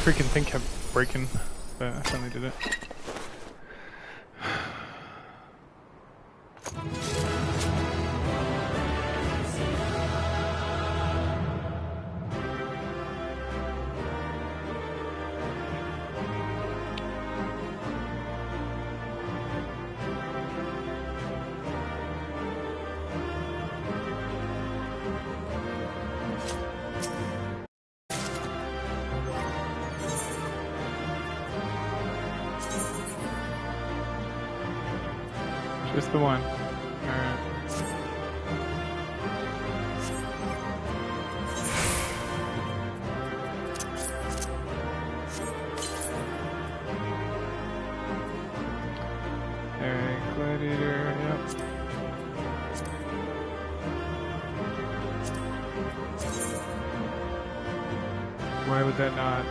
freaking thing kept breaking, but I finally did it. Just the one. Alright. Alright, gladiator, yep. Why would that not?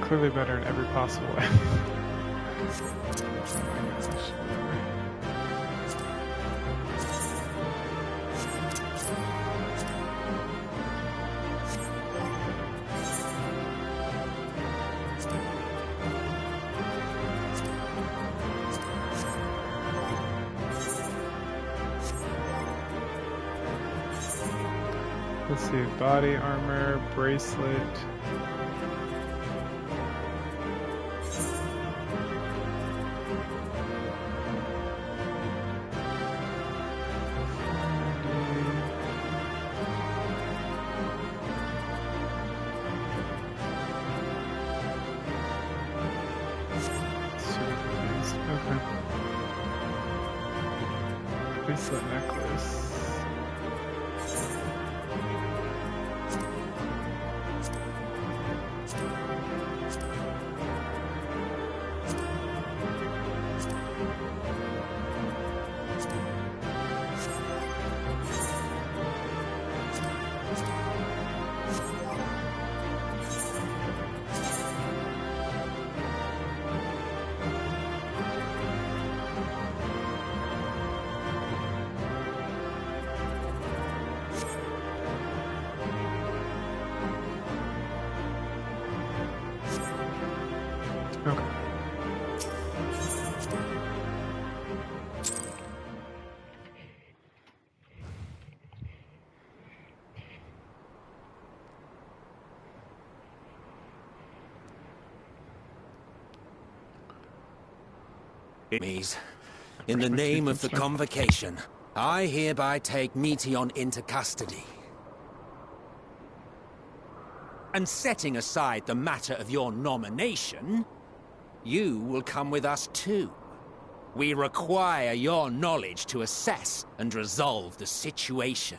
Clearly better in every possible way. Let's see, body armor, bracelet. Bracelet necklace. Okay. In the name of the Convocation, I hereby take Meteon into custody. And setting aside the matter of your nomination, you will come with us too. We require your knowledge to assess and resolve the situation.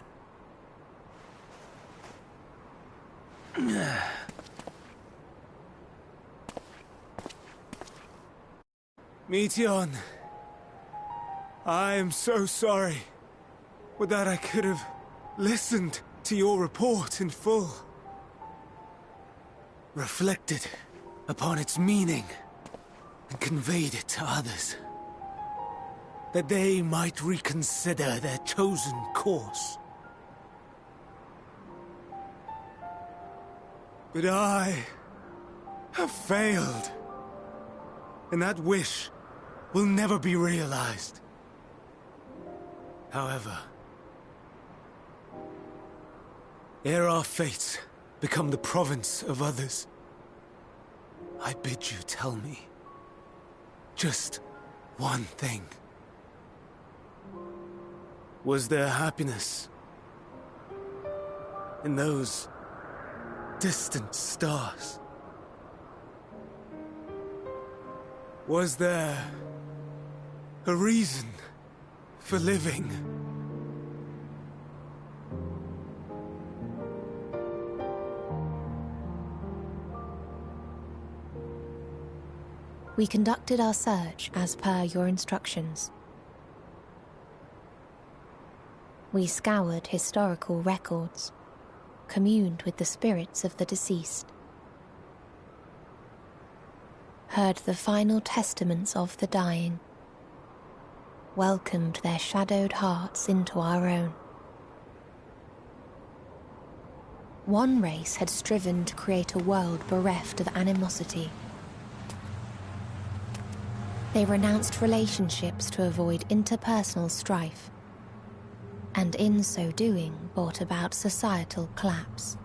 Meteon, I am so sorry. Would that I could have listened to your report in full. Reflected upon its meaning and conveyed it to others, that they might reconsider their chosen course. But I have failed, and that wish will never be realized. However, ere our fates become the province of others, I bid you tell me just one thing. Was there happiness in those distant stars? Was there a reason for living? We conducted our search as per your instructions. We scoured historical records, communed with the spirits of the deceased, heard the final testaments of the dying, welcomed their shadowed hearts into our own. One race had striven to create a world bereft of animosity. They renounced relationships to avoid interpersonal strife, and in so doing brought about societal collapse.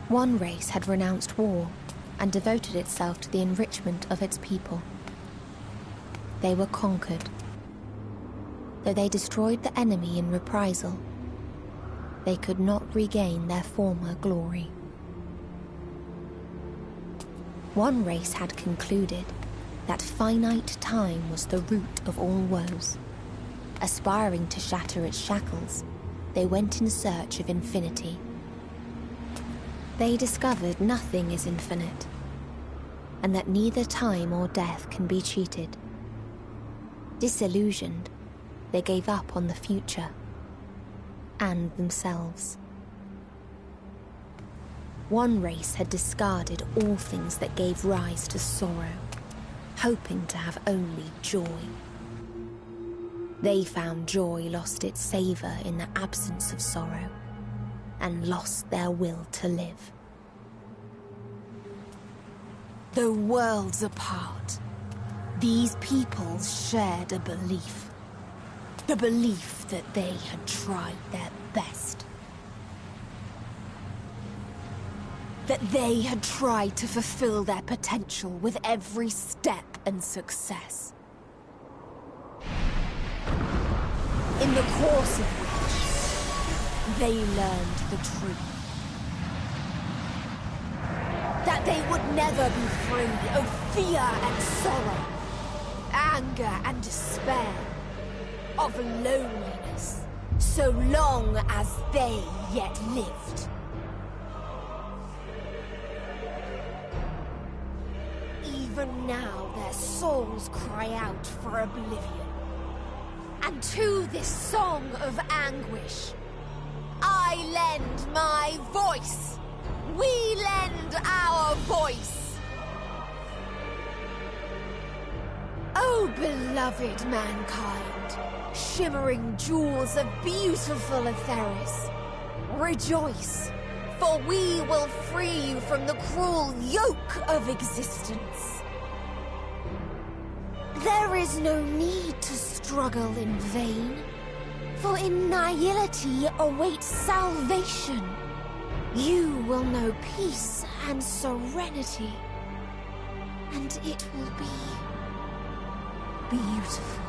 One race had renounced war and devoted itself to the enrichment of its people. They were conquered. Though they destroyed the enemy in reprisal, they could not regain their former glory. One race had concluded that finite time was the root of all woes. Aspiring to shatter its shackles, they went in search of infinity. They discovered nothing is infinite, and that neither time or death can be cheated. Disillusioned, they gave up on the future and themselves. One race had discarded all things that gave rise to sorrow, hoping to have only joy. They found joy lost its savor in the absence of sorrow, and lost their will to live. Though worlds apart, these peoples shared a belief. The belief that they had tried their best. That they had tried to fulfill their potential with every step and success. In the course of which, they learned the truth. That they would never be free of fear and sorrow, anger and despair, of loneliness, so long as they yet lived. Even now their souls cry out for oblivion. And to this song of anguish, I lend my voice. We lend our voice. Oh, beloved mankind, shimmering jewels of beautiful Etheris, rejoice, for we will free you from the cruel yoke of existence. There is no need to struggle in vain, for in nihility awaits salvation. You will know peace and serenity, and it will be beautiful.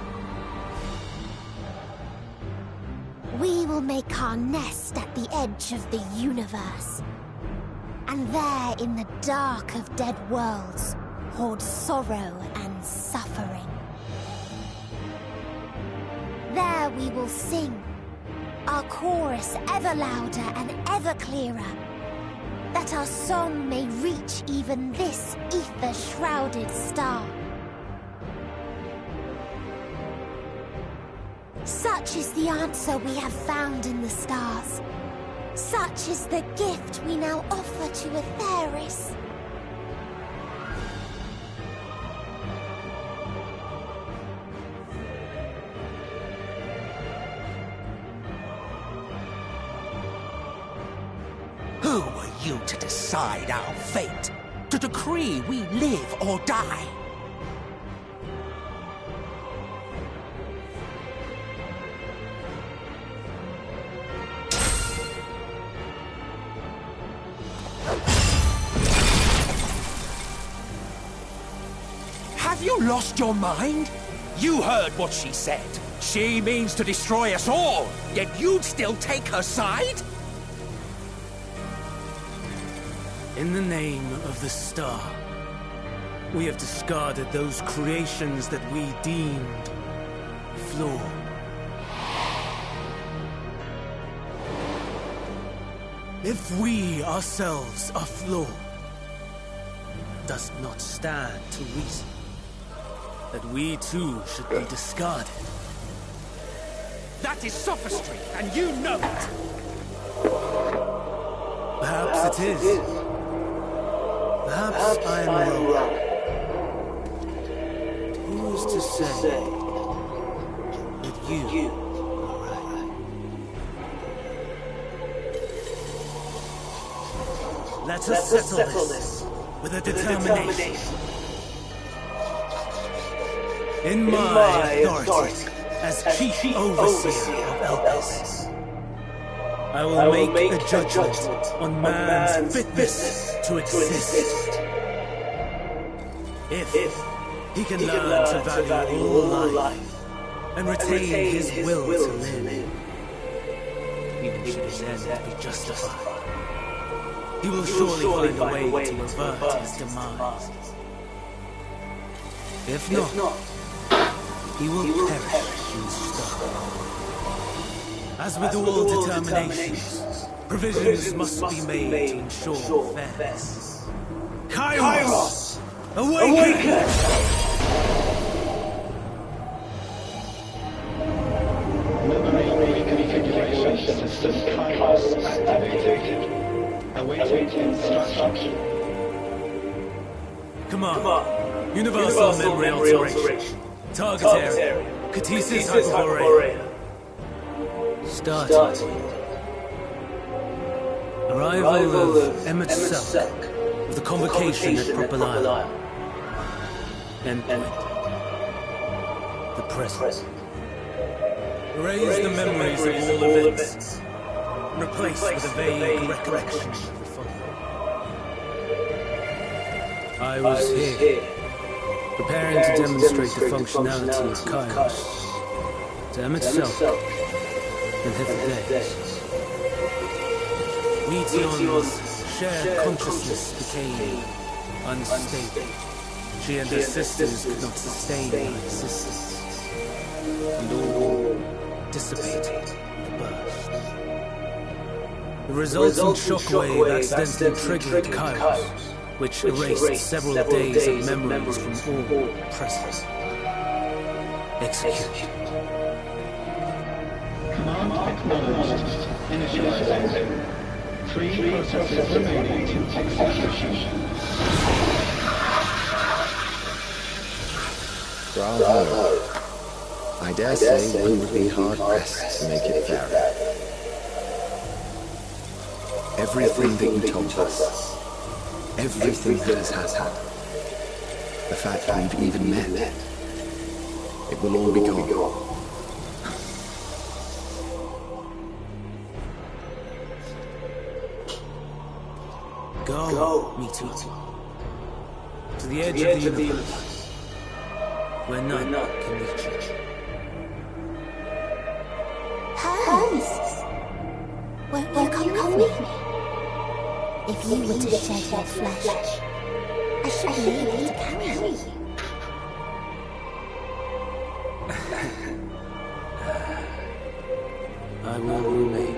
We will make our nest at the edge of the universe, and there in the dark of dead worlds hoard sorrow and suffering. There we will sing, our chorus ever louder and ever clearer, that our song may reach even this ether-shrouded star. Such is the answer we have found in the stars. Such is the gift we now offer to Etheris. Who are you to decide our fate? To decree we live or die? Have you lost your mind? You heard what she said. She means to destroy us all, yet you'd still take her side? In the name of the star, we have discarded those creations that we deemed flawed. If we ourselves are flawed, does it not stand to reason that we too should be discarded? That is sophistry, and you know it! Perhaps it is. Perhaps I am wrong. Who's to say that you are right? Let us settle this with a determination. In my authority as Chief Overseer of Elpis, I will make a judgment on man's fitness to exist. If he can learn to value all life and retain his will to live, even should his end be justified, he will surely find a way to avert his demise. If not, he will perish in stone. As with all determinations, provisions must be made to ensure fairness. Kairos! Awaken! Memory reconfiguration system Kairos activated. Awaiting instruction. Command. Universal memory alteration. Target area. Catesis Hyperborea. Starting. Arrival of Emmett Selk of the convocation at Propylaia. Endwalker. The present. Erase the memories of all events. Replace with a vague recollection of the following. I was here, preparing to demonstrate the functionality of Kairos to Emmett Selk and Hither Days. Meteon's shared consciousness became unstable. She and her sisters could not sustain my existence, and all dissipated the burst. The resultant shockwave accidentally triggered Kairos, which erased several days of memories from all present. Execute. Command acknowledged. Initializing. 3 processes remaining. Execution. Bravo. I dare say one would be hard-pressed to make it fairer. Everything that you told us, everything that has happened, the fact that we've even met, it will all be gone. Go, Meteor. To the edge of the universe, where none can reach you. Hermes, won't you come with me? If you were to shed your flesh, I should be able to carry you. I will remain.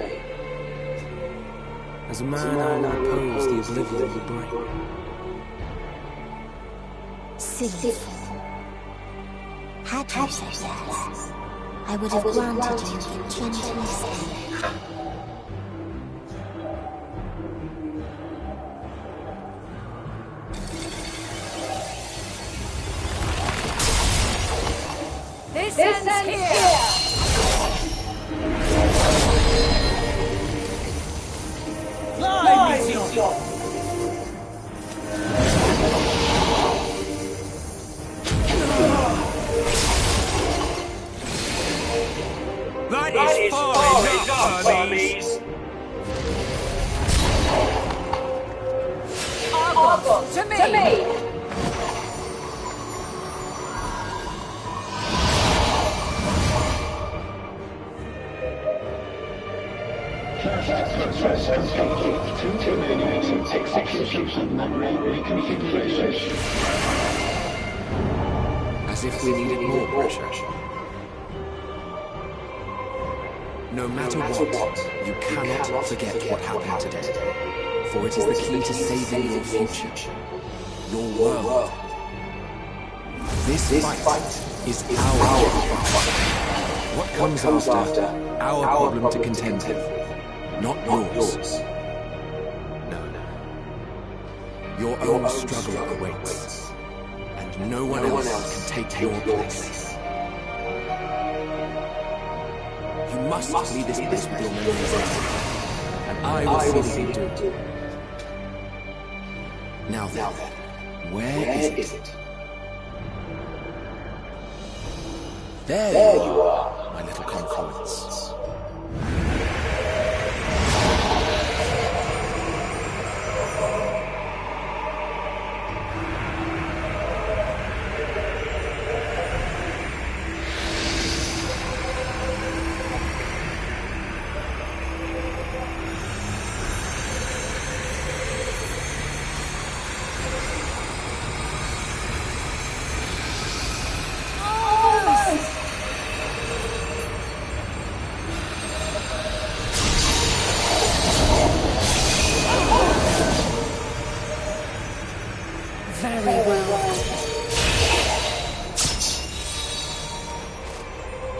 As a man, I will oppose the oblivion you bring. Sinful. Had you said yes, I would have granted you the gentlest end. This ends here! Fly, Meteor! That is far enough, Hermes! Argos, to me! First process complete. 2 remaining. Execution memory reconfiguration. As if we needed more pressure. No matter what, you cannot forget what happened today. For it is the key to saving your future. Your world. This fight is our fight. What comes after, our problem to contend with, not yours. No. Your own struggle awaits, and no one else can take your place. You must leave this place with your memories, and I will see what you do. Now then, where is it? There you are, my little confluence.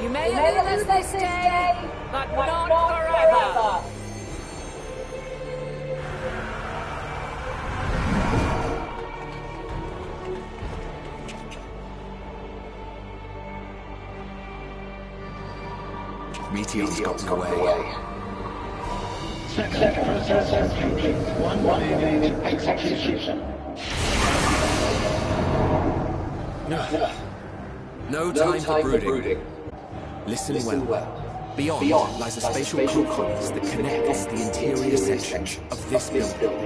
You may lose this day, but not forever. Meteor's gotten away. Second process complete. One remaining execution. No time for brooding. Listen well. Beyond lies a spatial concourse that connects the interior section of this building.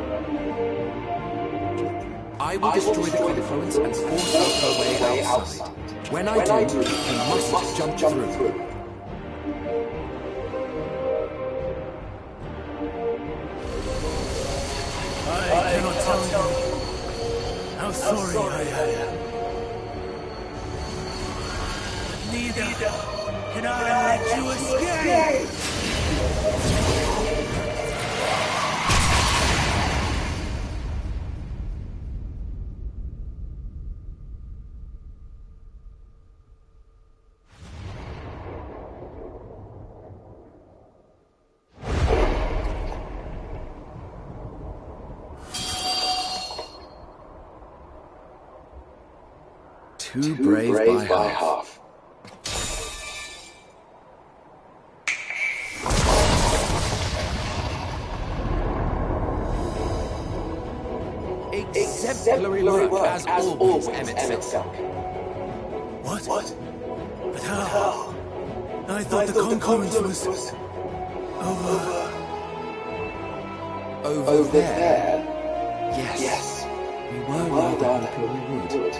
I will destroy the confluence and force our way outside. When I do, you must jump through. I cannot tell you how sorry I am. Neither can I let you escape! Too brave by half. Exemplary work as always, Emmett Silk. What? But how? I thought the confluence was Over there? Yes. We were rather hoping we would.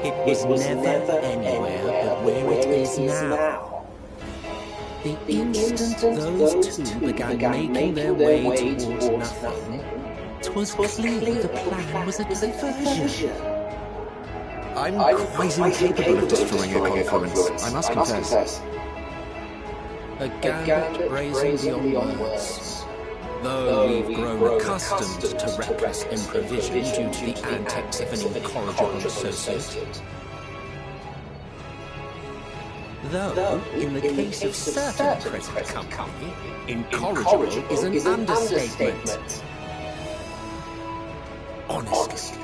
It was never anywhere but where it is now. The instant those two began making their way towards nothing, 'twas clear the plan was a diversion. I'm quite incapable of destroying a confluence, I must confess. A gambit brazen beyond words. Though we've grown accustomed to reckless improvision due to the antics of an incorrigible associate. Though, in the case of certain present company, incorrigible is an understatement. Honestly,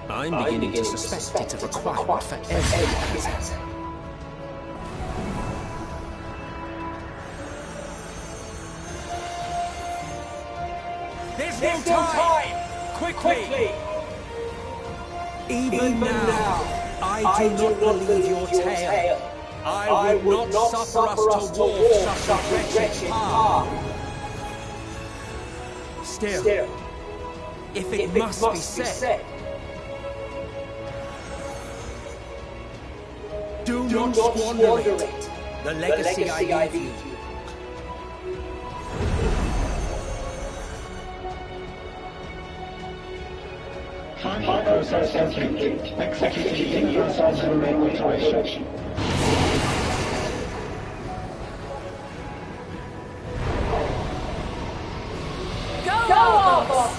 I'm beginning to suspect it's a requirement for every asset. There's no time! Quickly! Even now, I do not believe your tale. I would not suffer us to walk such a wretched path. Still, if it must be said, do not squander it. The legacy I leave you. Final process complete. Executing universal regulation. Go on, boss!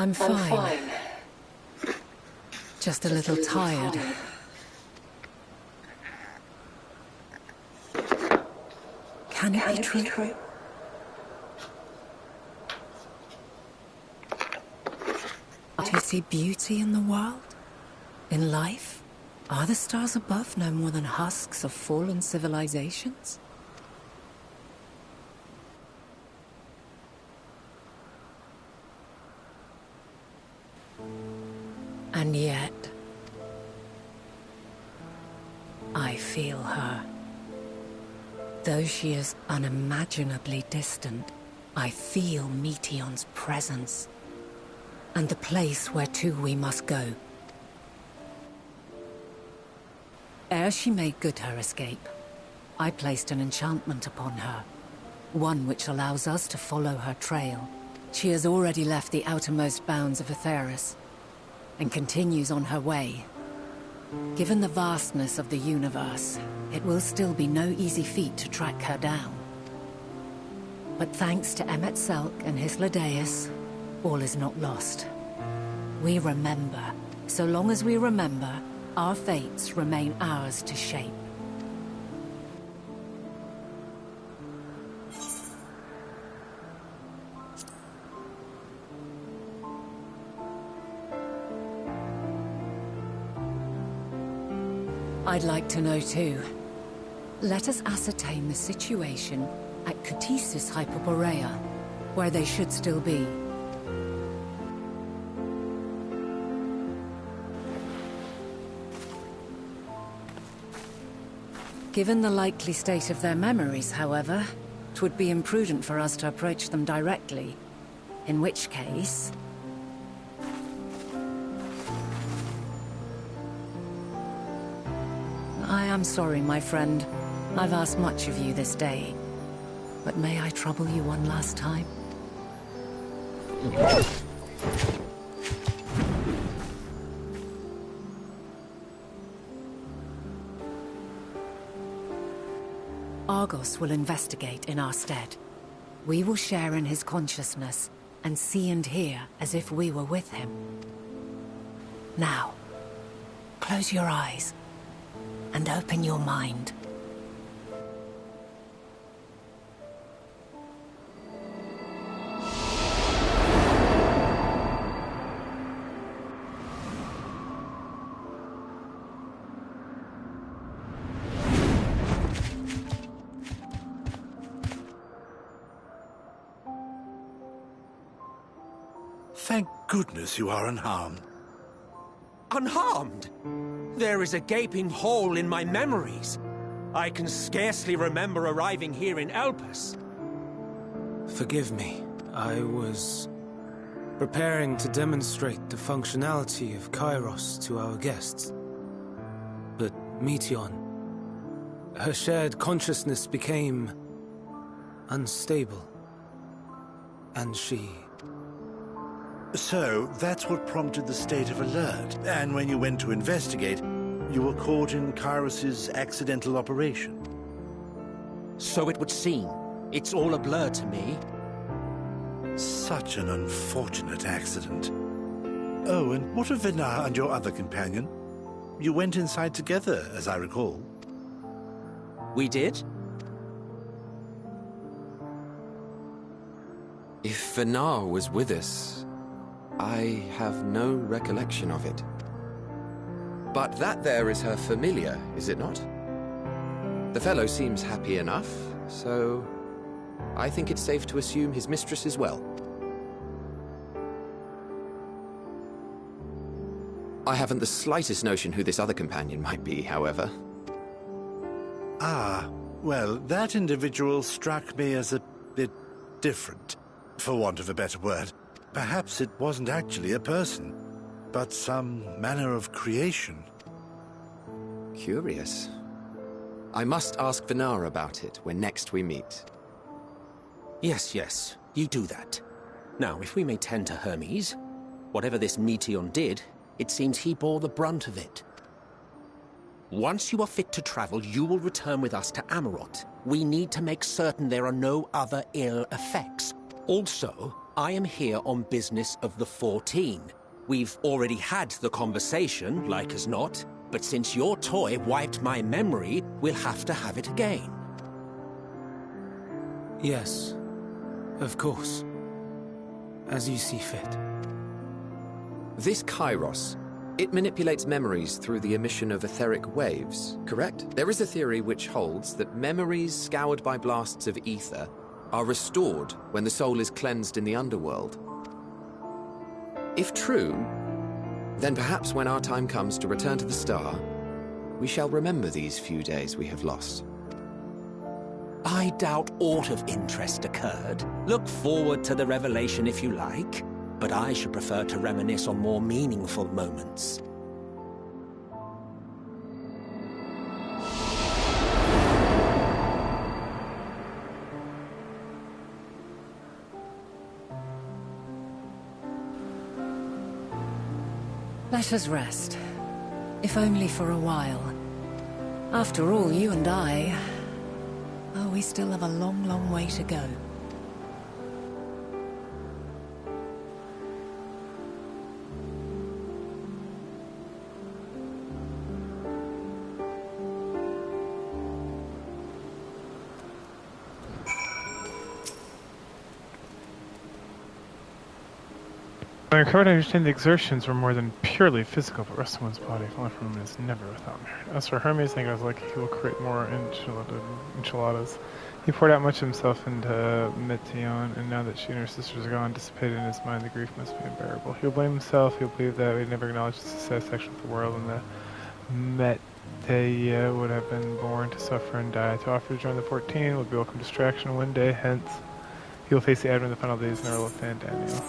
I'm fine. Just a little tired. Can it be true? Do you see beauty in the world? In life? Are the stars above no more than husks of fallen civilizations? And yet, I feel her. Though she is unimaginably distant, I feel Meteion's presence, and the place where to we must go. Ere she made good her escape, I placed an enchantment upon her, one which allows us to follow her trail. She has already left the outermost bounds of Aetheris, and continues on her way. Given the vastness of the universe, it will still be no easy feat to track her down. But thanks to Emet-Selch and Hysladeus, all is not lost. We remember. So long as we remember, our fates remain ours to shape. I'd like to know too. Let us ascertain the situation at Catesis Hyperborea, where they should still be. Given the likely state of their memories, however, it would be imprudent for us to approach them directly. In which case... I am sorry, my friend. I've asked much of you this day. But may I trouble you one last time? Argos will investigate in our stead. We will share in his consciousness and see and hear as if we were with him. Now, close your eyes and open your mind. Thank goodness you are unharmed. Unharmed? There is a gaping hole in my memories. I can scarcely remember arriving here in Elpis. Forgive me. I was preparing to demonstrate the functionality of Kairos to our guests. But Meteion, her shared consciousness became unstable. And she... So, that's what prompted the state of alert. And when you went to investigate, you were caught in Kairos's accidental operation. So it would seem. It's all a blur to me. Such an unfortunate accident. Oh, and what of Venar and your other companion? You went inside together, as I recall. We did? If Venar was with us, I have no recollection of it. But that there is her familiar, is it not? The fellow seems happy enough, so I think it's safe to assume his mistress is well. I haven't the slightest notion who this other companion might be, however. Ah, well, that individual struck me as a bit different, for want of a better word. Perhaps it wasn't actually a person, but some manner of creation. Curious. I must ask Venar about it when next we meet. Yes, you do that. Now, if we may tend to Hermes, whatever this Meteion did, it seems he bore the brunt of it. Once you are fit to travel, you will return with us to Amarot. We need to make certain there are no other ill effects. Also, I am here on business of the 14. We've already had the conversation, like as not, but since your toy wiped my memory, we'll have to have it again. Yes, of course. As you see fit. This Kairos, it manipulates memories through the emission of etheric waves, correct? There is a theory which holds that memories scoured by blasts of ether are restored when the soul is cleansed in the underworld. If true, then perhaps when our time comes to return to the star, we shall remember these few days we have lost. I doubt aught of interest occurred. Look forward to the revelation if you like, but I should prefer to reminisce on more meaningful moments. Let us rest. If only for a while. After all, you and I... Oh, we still have a long, long way to go. I recovered, I understand the exertions were more than purely physical, but rest of one's body, falling from him, is never without merit. As for Hermes, I think I was lucky he will create more enchiladas. He poured out much of himself into Meteon, and now that she and her sisters are gone, dissipated in his mind, the grief must be unbearable. He'll blame himself, he'll believe that we never acknowledged the satisfaction of the world, and the Meteia would have been born to suffer and die. To offer to join the 14 would be welcome distraction one day, hence he will face the advent of the final days in Earl of Fandaniel.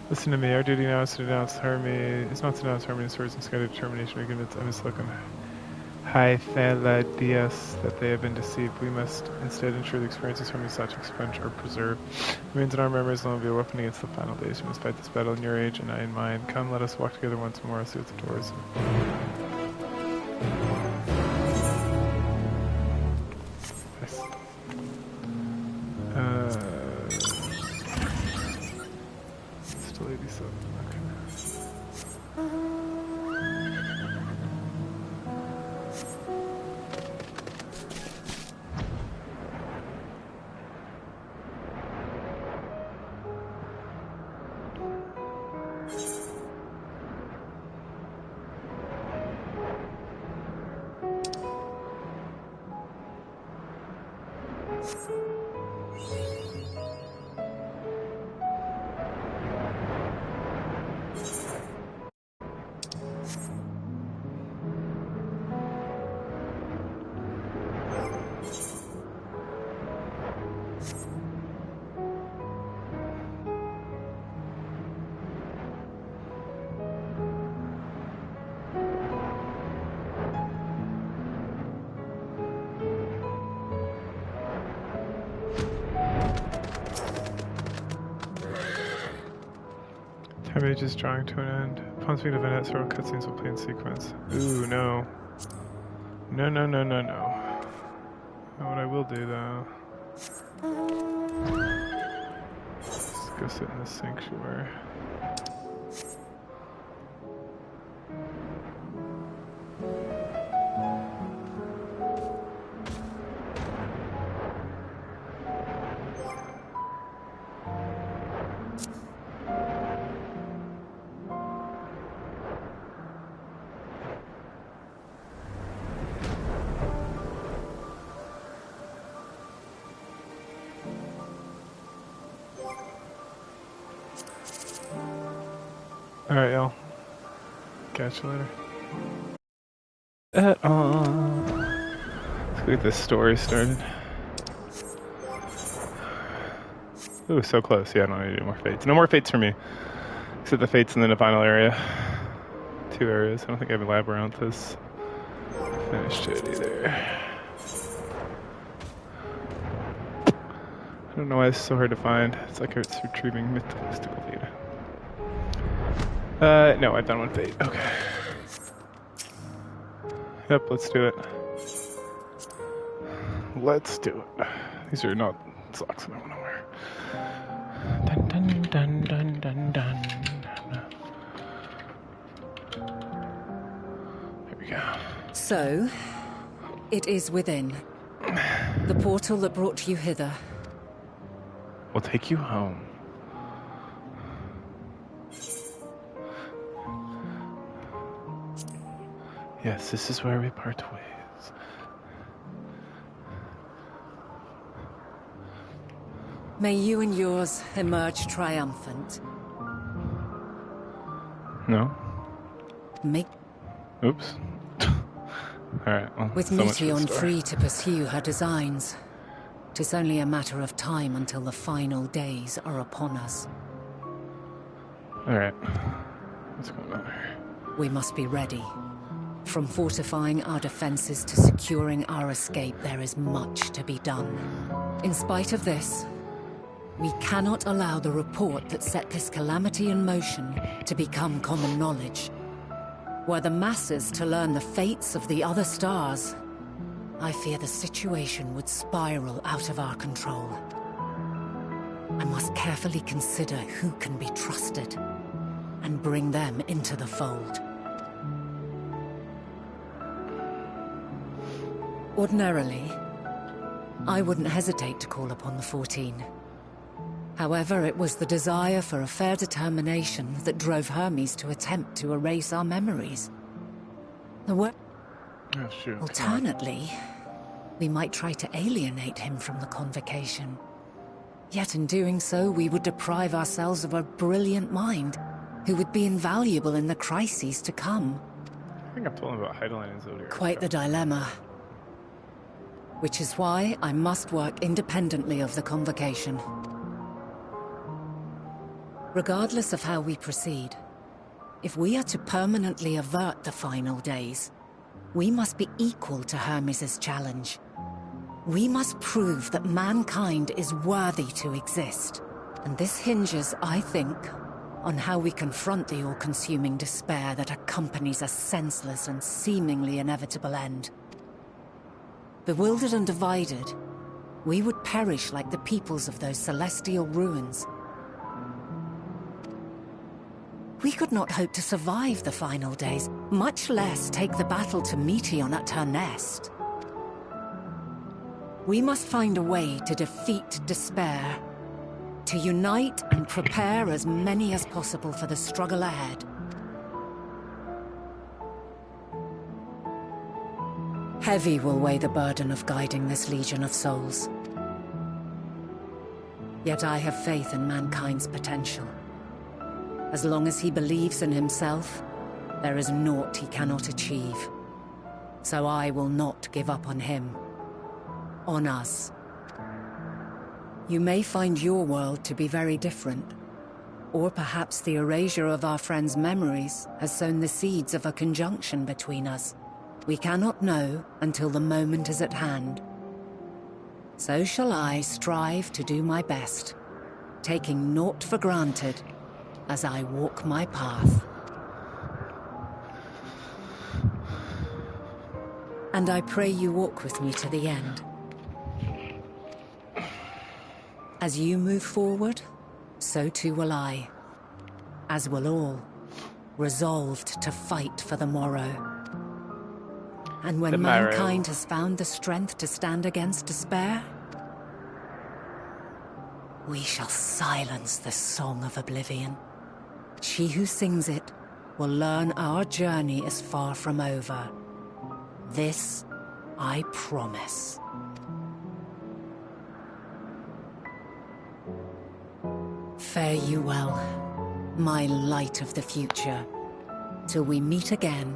Listen to me, our duty now is to denounce Hermes. It's not to denounce Hermes' swords and sky determination to convince Emisluk and Hythaladias that they have been deceived. We must instead ensure the experiences Hermes sought to expunge or preserve. Remains in our memories alone will be a weapon against the final days. You must fight this battle in your age and I in mine. Come, let us walk together once more. See what the door is. Still 87. Okay. Time age is drawing to an end. Upon speaking of Annette, several cutscenes will play in sequence. Ooh, no. No, no, no, no, no. Now what I will do, though... Let's go sit in this sanctuary. Alright, y'all. Catch you later. Let's get this story started. Ooh, so close. Yeah, I don't need to do more fates. No more fates for me. Except the fates in the final area. 2 areas. I don't think I have a labyrinth finished it either. I don't know why it's so hard to find. It's like it's retrieving mystical data. No, I've done one fate. Okay. Yep, let's do it. Let's do it. These are not socks I want to wear. Dun dun dun dun dun dun. There we go. So, it is within. The portal that brought you hither. We'll take you home. Yes, this is where we part ways. May you and yours emerge triumphant. No? Make Oops. Alright, well, with so much for the Meteon story. free to pursue her designs. 'Tis only a matter of time until the final days are upon us. Alright. What's going on here? We must be ready. From fortifying our defenses to securing our escape, there is much to be done. In spite of this, we cannot allow the report that set this calamity in motion to become common knowledge. Were the masses to learn the fates of the other stars, I fear the situation would spiral out of our control. I must carefully consider who can be trusted and bring them into the fold. Ordinarily, I wouldn't hesitate to call upon the 14. However, it was the desire for a fair determination that drove Hermes to attempt to erase our memories. Oh, shoot. Alternately, we might try to alienate him from the convocation. Yet in doing so, we would deprive ourselves of a brilliant mind who would be invaluable in the crises to come. I think I've told him about Heidelin and Zodiac. Quite the dilemma. Which is why I must work independently of the convocation. Regardless of how we proceed, if we are to permanently avert the final days, we must be equal to Hermes' challenge. We must prove that mankind is worthy to exist. And this hinges, I think, on how we confront the all-consuming despair that accompanies a senseless and seemingly inevitable end. Bewildered and divided, we would perish like the peoples of those celestial ruins. We could not hope to survive the final days, much less take the battle to Meteon at her nest. We must find a way to defeat despair, to unite and prepare as many as possible for the struggle ahead. Heavy will weigh the burden of guiding this legion of souls. Yet I have faith in mankind's potential. As long as he believes in himself, there is naught he cannot achieve. So I will not give up on him. On us. You may find your world to be very different. Or perhaps the erasure of our friend's memories has sown the seeds of a conjunction between us. We cannot know until the moment is at hand. So shall I strive to do my best, taking naught for granted as I walk my path. And I pray you walk with me to the end. As you move forward, so too will I. As will all, resolved to fight for the morrow. And when mankind has found the strength to stand against despair, we shall silence the song of oblivion. She who sings it will learn our journey is far from over. This I promise. Fare you well, my light of the future, till we meet again.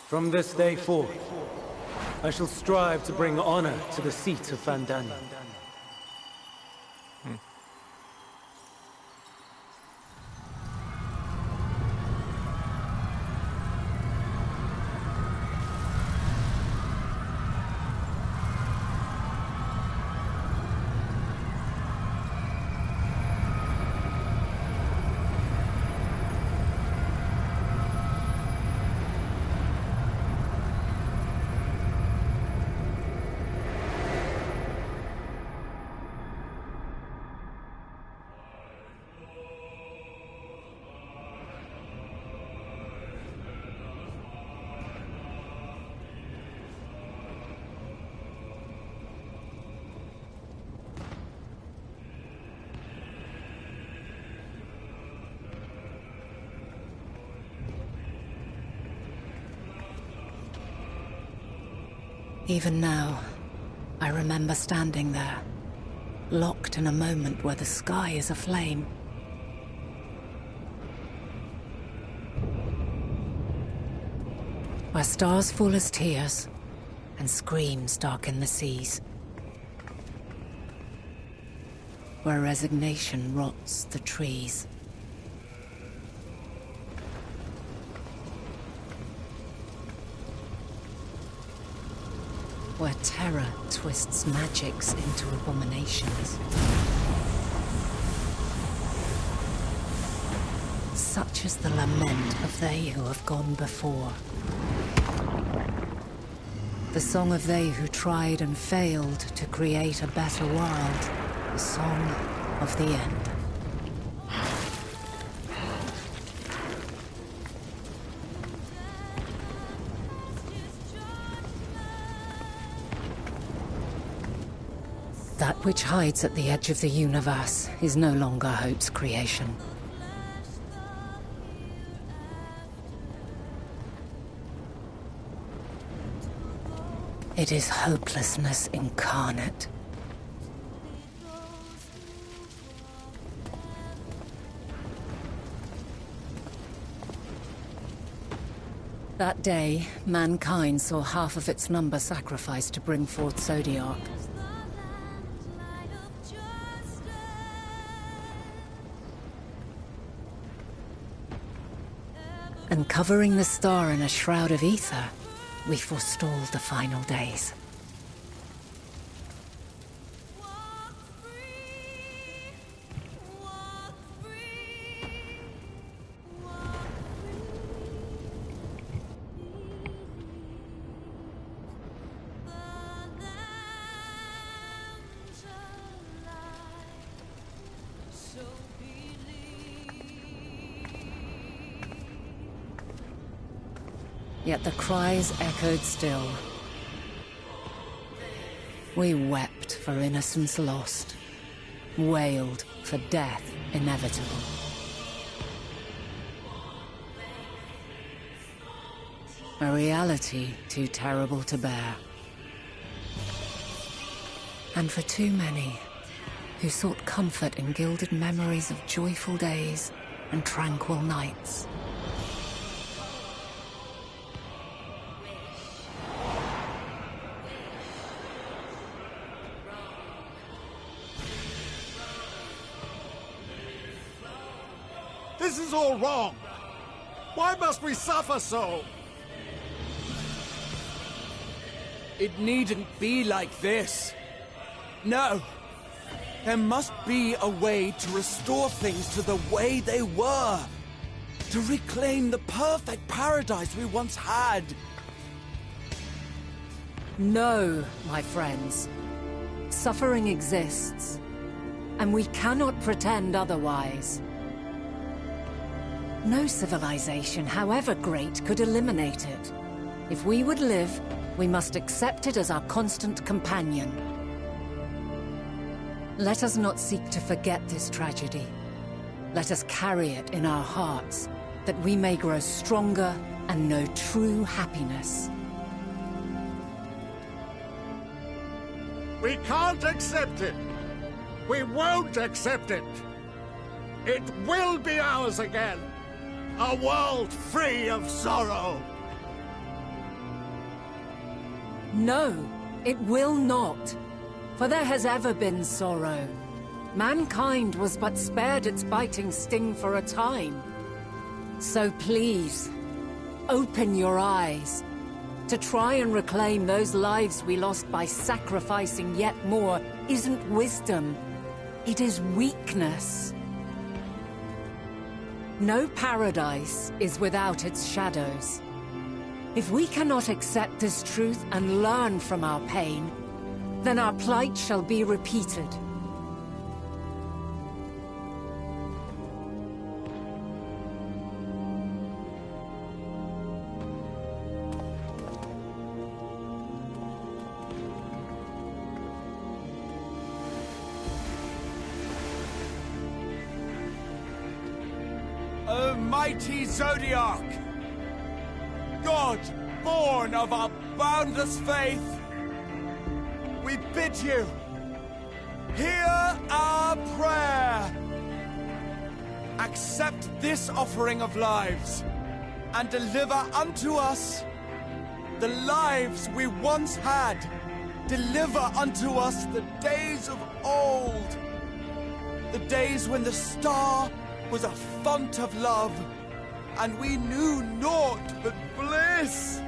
From this day forth, I shall strive to bring honor to the seat of Vandania. Even now, I remember standing there, locked in a moment where the sky is aflame. Where stars fall as tears, and screams darken the seas. Where resignation rots the trees. Where terror twists magics into abominations. Such is the lament of they who have gone before. The song of they who tried and failed to create a better world. The song of the end. That which hides at the edge of the universe is no longer Hope's creation. It is hopelessness incarnate. That day, mankind saw half of its number sacrificed to bring forth Zodiac. And covering the star in a shroud of ether, we forestalled the final days. Yet the cries echoed still. We wept for innocence lost, wailed for death inevitable. A reality too terrible to bear. And for too many who sought comfort in gilded memories of joyful days and tranquil nights. This is all wrong! Why must we suffer so? It needn't be like this. No. There must be a way to restore things to the way they were. To reclaim the perfect paradise we once had. No, my friends. Suffering exists, and we cannot pretend otherwise. No civilization, however great, could eliminate it. If we would live, we must accept it as our constant companion. Let us not seek to forget this tragedy. Let us carry it in our hearts, that we may grow stronger and know true happiness. We can't accept it! We won't accept it! It will be ours again! A world free of sorrow! No, it will not. For there has ever been sorrow. Mankind was but spared its biting sting for a time. So please, open your eyes. To try and reclaim those lives we lost by sacrificing yet more isn't wisdom. It is weakness. No paradise is without its shadows. If we cannot accept this truth and learn from our pain, then our plight shall be repeated. O mighty Zodiac! God, born of our boundless faith, we bid you, hear our prayer. Accept this offering of lives, and deliver unto us the lives we once had. Deliver unto us the days of old, the days when the star was a font of love, and we knew naught but bliss.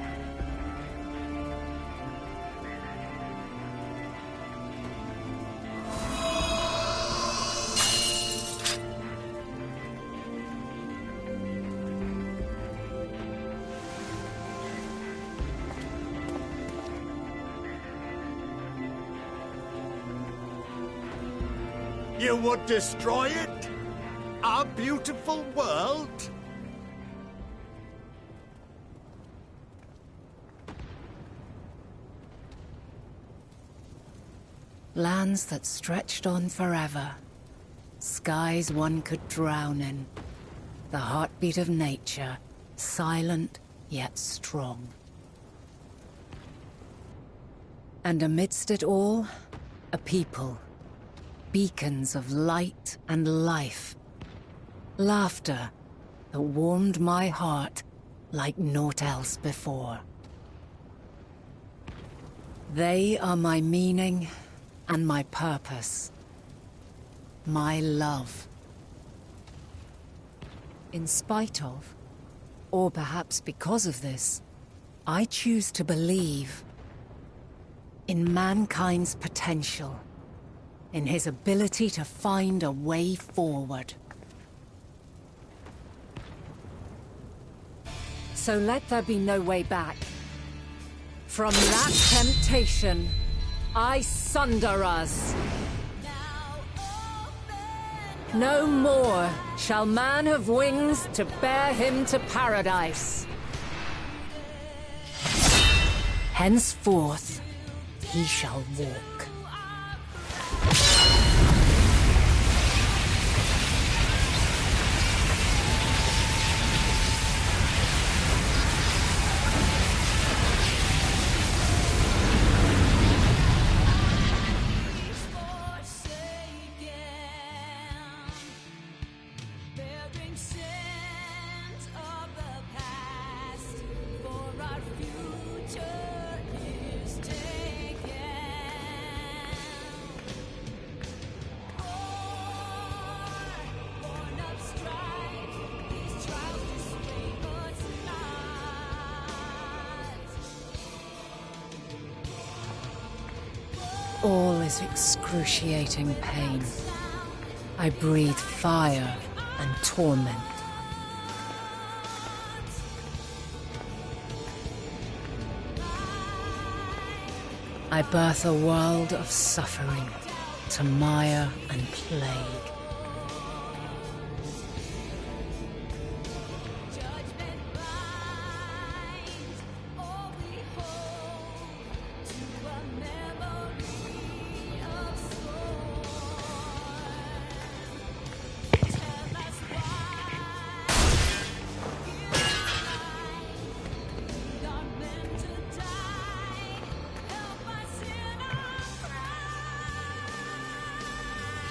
You would destroy it? Our beautiful world? Lands that stretched on forever. Skies one could drown in. The heartbeat of nature, silent yet strong. And amidst it all, a people. Beacons of light and life. Laughter that warmed my heart like naught else before. They are my meaning and my purpose. My love. In spite of, or perhaps because of this, I choose to believe in mankind's potential, in his ability to find a way forward. So let there be no way back. From that temptation, I sunder us. No more shall man have wings to bear him to paradise. Henceforth, he shall walk. All is excruciating pain. I breathe fire and torment. I birth a world of suffering, to mire and plague.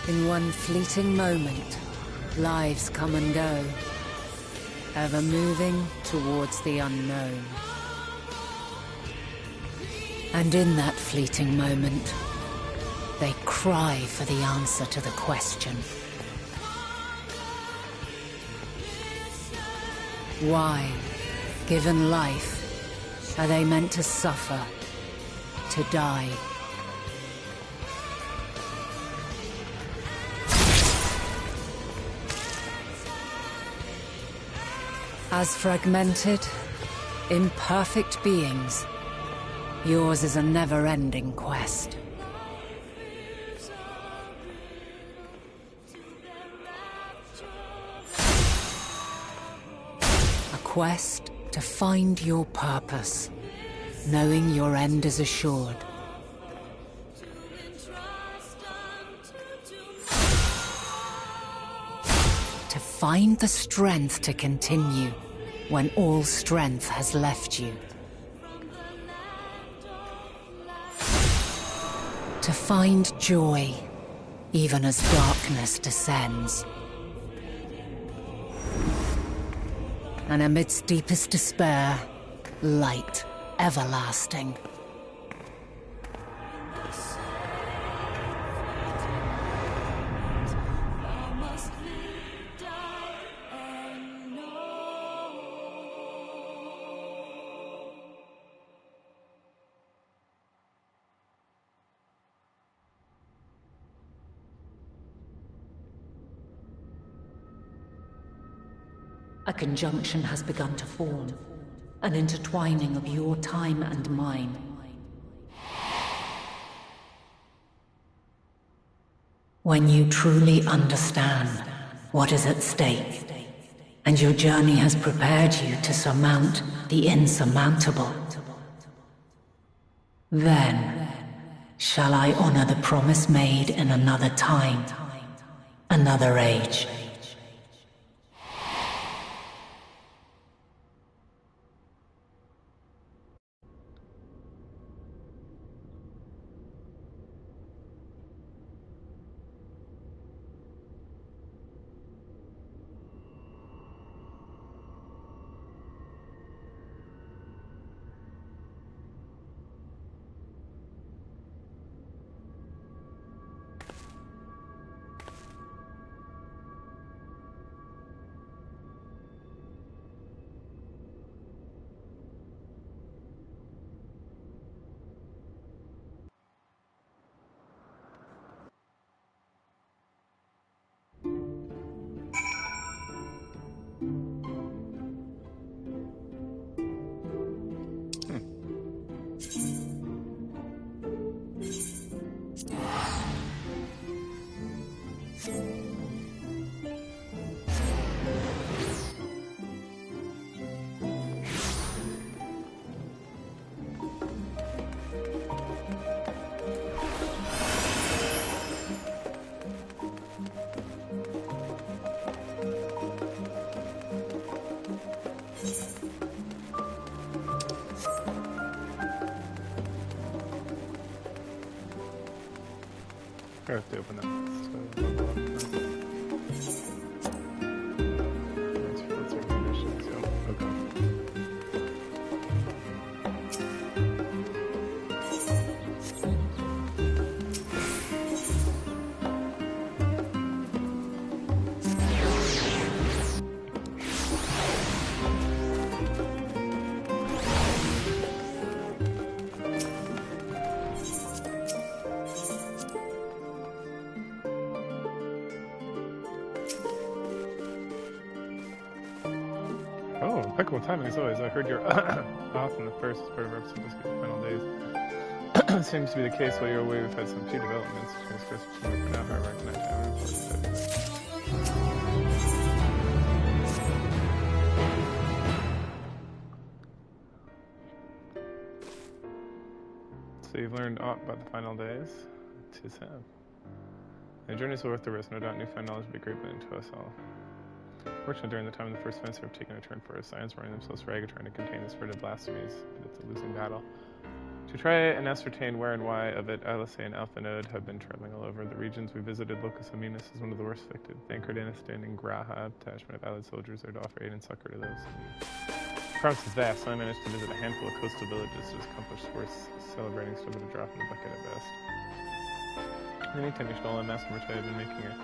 In one fleeting moment, lives come and go, ever moving towards the unknown. And in that fleeting moment, they cry for the answer to the question. Why, given life, are they meant to suffer, to die? As fragmented, imperfect beings, yours is a never-ending quest. A quest to find your purpose, knowing your end is assured. To find the strength to continue when all strength has left you. To find joy, even as darkness descends. And amidst deepest despair, light everlasting. A conjunction has begun to form, an intertwining of your time and mine. When you truly understand what is at stake, and your journey has prepared you to surmount the insurmountable, then shall I honor the promise made in another time, another age. I have to open that. Let's open missions. Oh, okay. Oh, impeccable timing as always. I heard you're off in the first part of our episode to skip the final days. Seems to be the case while you're away. We've had some few developments. For now, however, I cannot have So you've learned aught about the final days? 'Tis sad. The journeys are worth the risk. No doubt newfound knowledge will be great benefit to us all. Fortunately, during the time of the First Fencer have taken a turn for us, science running themselves ragged trying to contain the spread of blasphemies, but it's a losing battle. To try and ascertain where and why of it, Alice and Alpha Node have been traveling all over. The regions we visited, Locus Aminus is one of the worst affected. The anchored Aniston and Graha detachment of allied soldiers are to offer aid and succor to those. province is vast, so I managed to visit a handful of coastal villages to accomplish sports celebrating stuff with a drop in the bucket at best. In the meantime, Ishnola and Master Murtai have been making a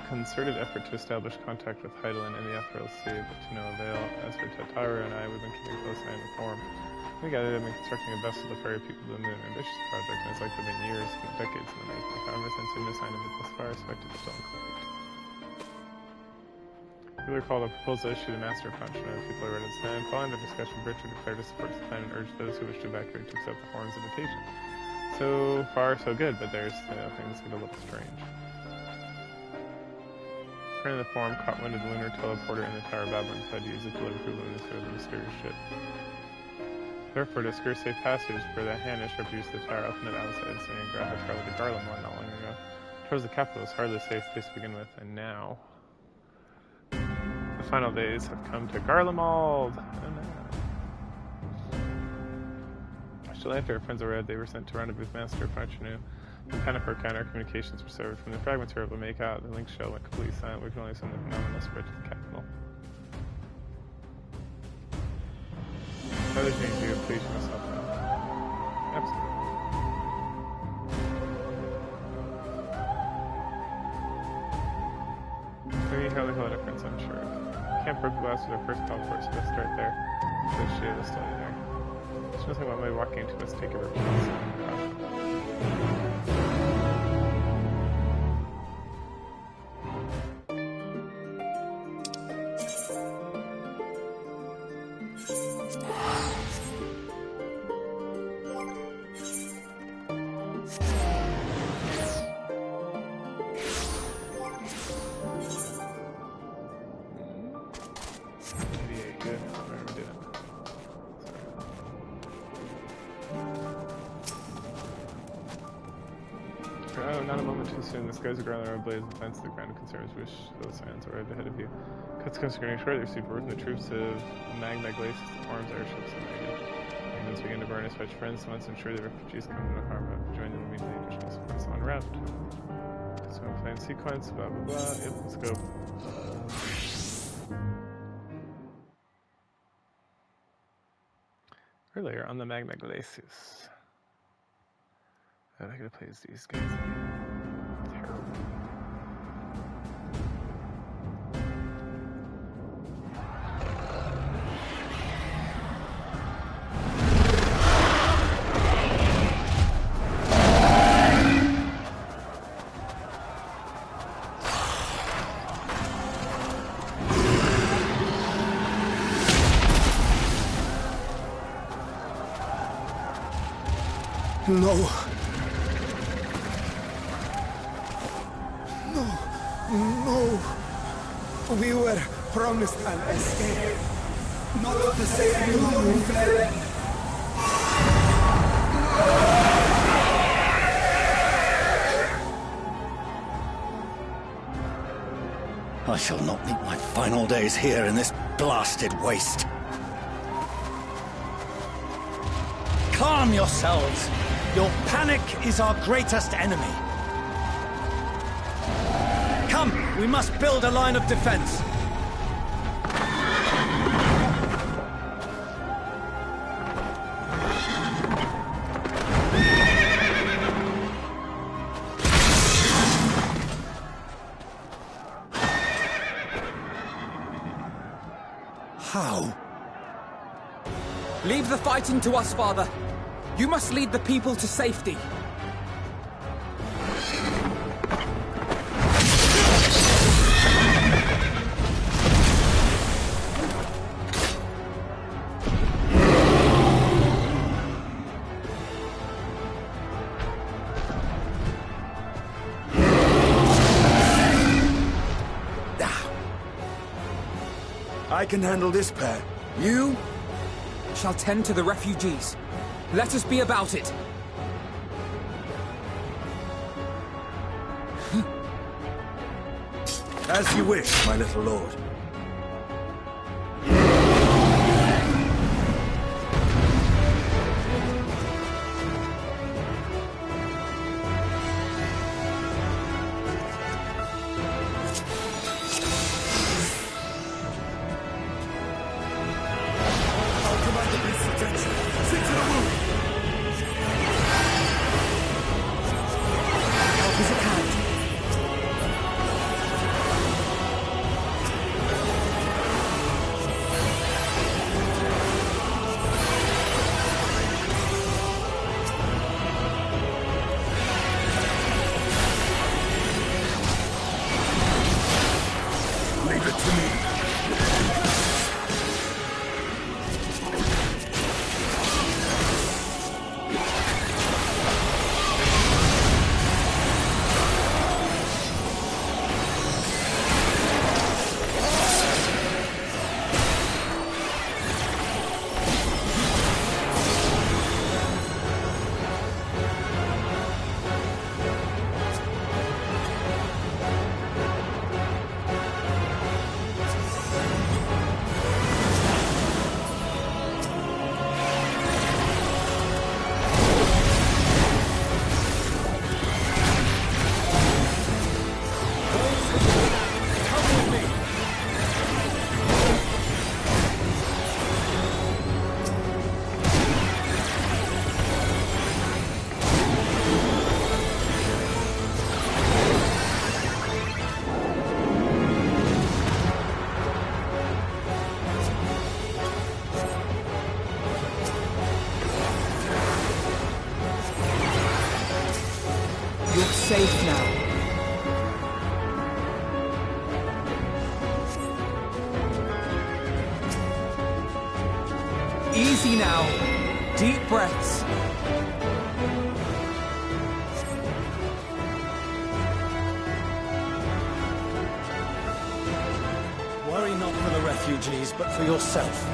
concerted effort to establish contact with Heidelin and the Ethereal Sea, but to no avail. As for Tataru and I, we've been keeping close eye on the form. Together, they've been constructing a vessel to ferry people to the moon, an ambitious project, and it's likely been years, decades in the making. However, since we've been signed of it thus far, I suspect it's still incomplete. You recall the proposal issued to Master Function, and people are ready to stand. Following the discussion, Richard declared his support to the plan and urged those who wish to evacuate to accept the forum's invitation. So far, so good, but there's things get a little strange. Friend of the forum caught wind of the lunar teleporter in the Tower of Babylon and decided to use it to deliver people to the mysterious ship. Therefore, to secure safe passage for the Hanish, reproduced the tower up and outside, saying Graph had traveled to Garlemald not long ago. Towards the capital is hardly a safe place to begin with, and now the final days have come to Garlemald. Shortly after our friends arrived, they were sent to rendezvous with Master Funchenu. In Pennifer counter communications were served. From the fragments we were able to make out, the link shell went completely silent. We could only assume the phenomenon spread to the capital. Other things you please myself now. Absolutely. Maybe how the hell a difference, I'm sure. Camp Broken Glass was our first call for us, so let's start there. So she had a study there. There's nothing about my walking into us take a report. The skies are ground ablaze and plants of the ground concerns wish those signs arrived ahead of you. Cuts concerning short, they received word from the troops of Magna Glacius, the forms airships invaded. Engines began to burn as fetch friends, so once ensure the refugees come to no harm, but join them immediately. Additional supports en route. So plan sequence, blah blah blah. Yep, let's go. Earlier on the Magna Glacius. I gotta play as these guys again. No. No. We were promised an escape. Not the same one we fled. I shall not meet my final days here in this blasted waste. Calm yourselves. Your panic is our greatest enemy. Come, we must build a line of defense. How? Leave the fighting to us, Father. You must lead the people to safety. I can handle this pair. You shall tend to the refugees. Let us be about it. As you wish, my little lord. You're safe now. Easy now. Deep breaths. Worry not for the refugees, but for yourself.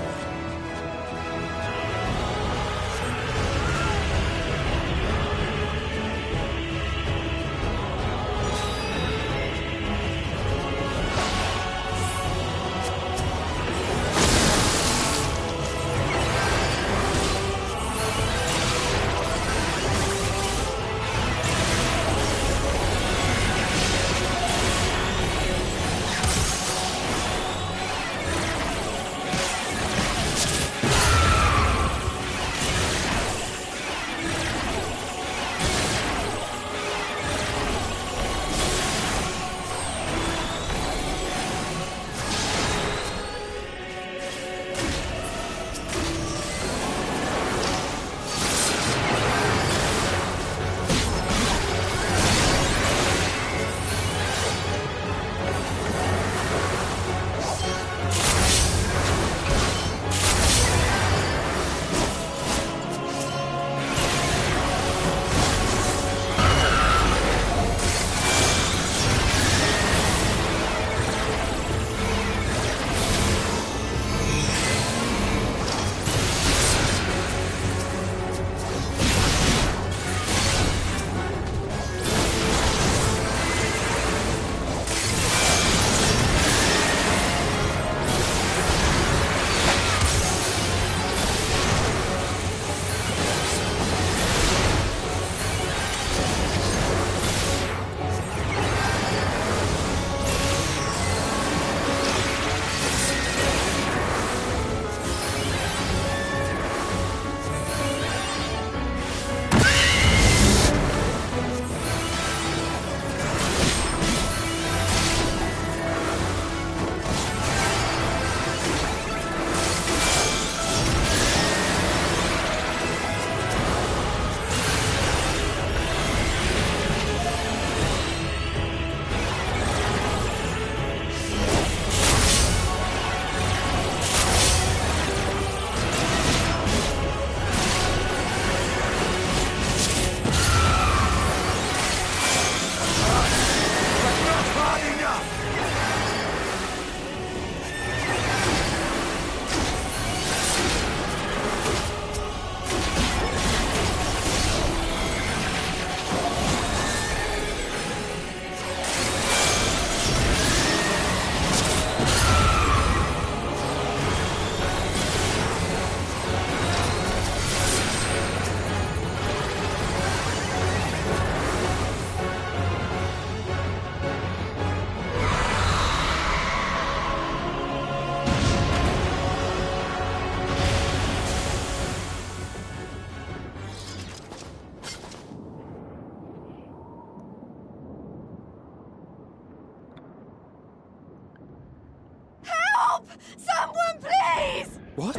Someone, please! What?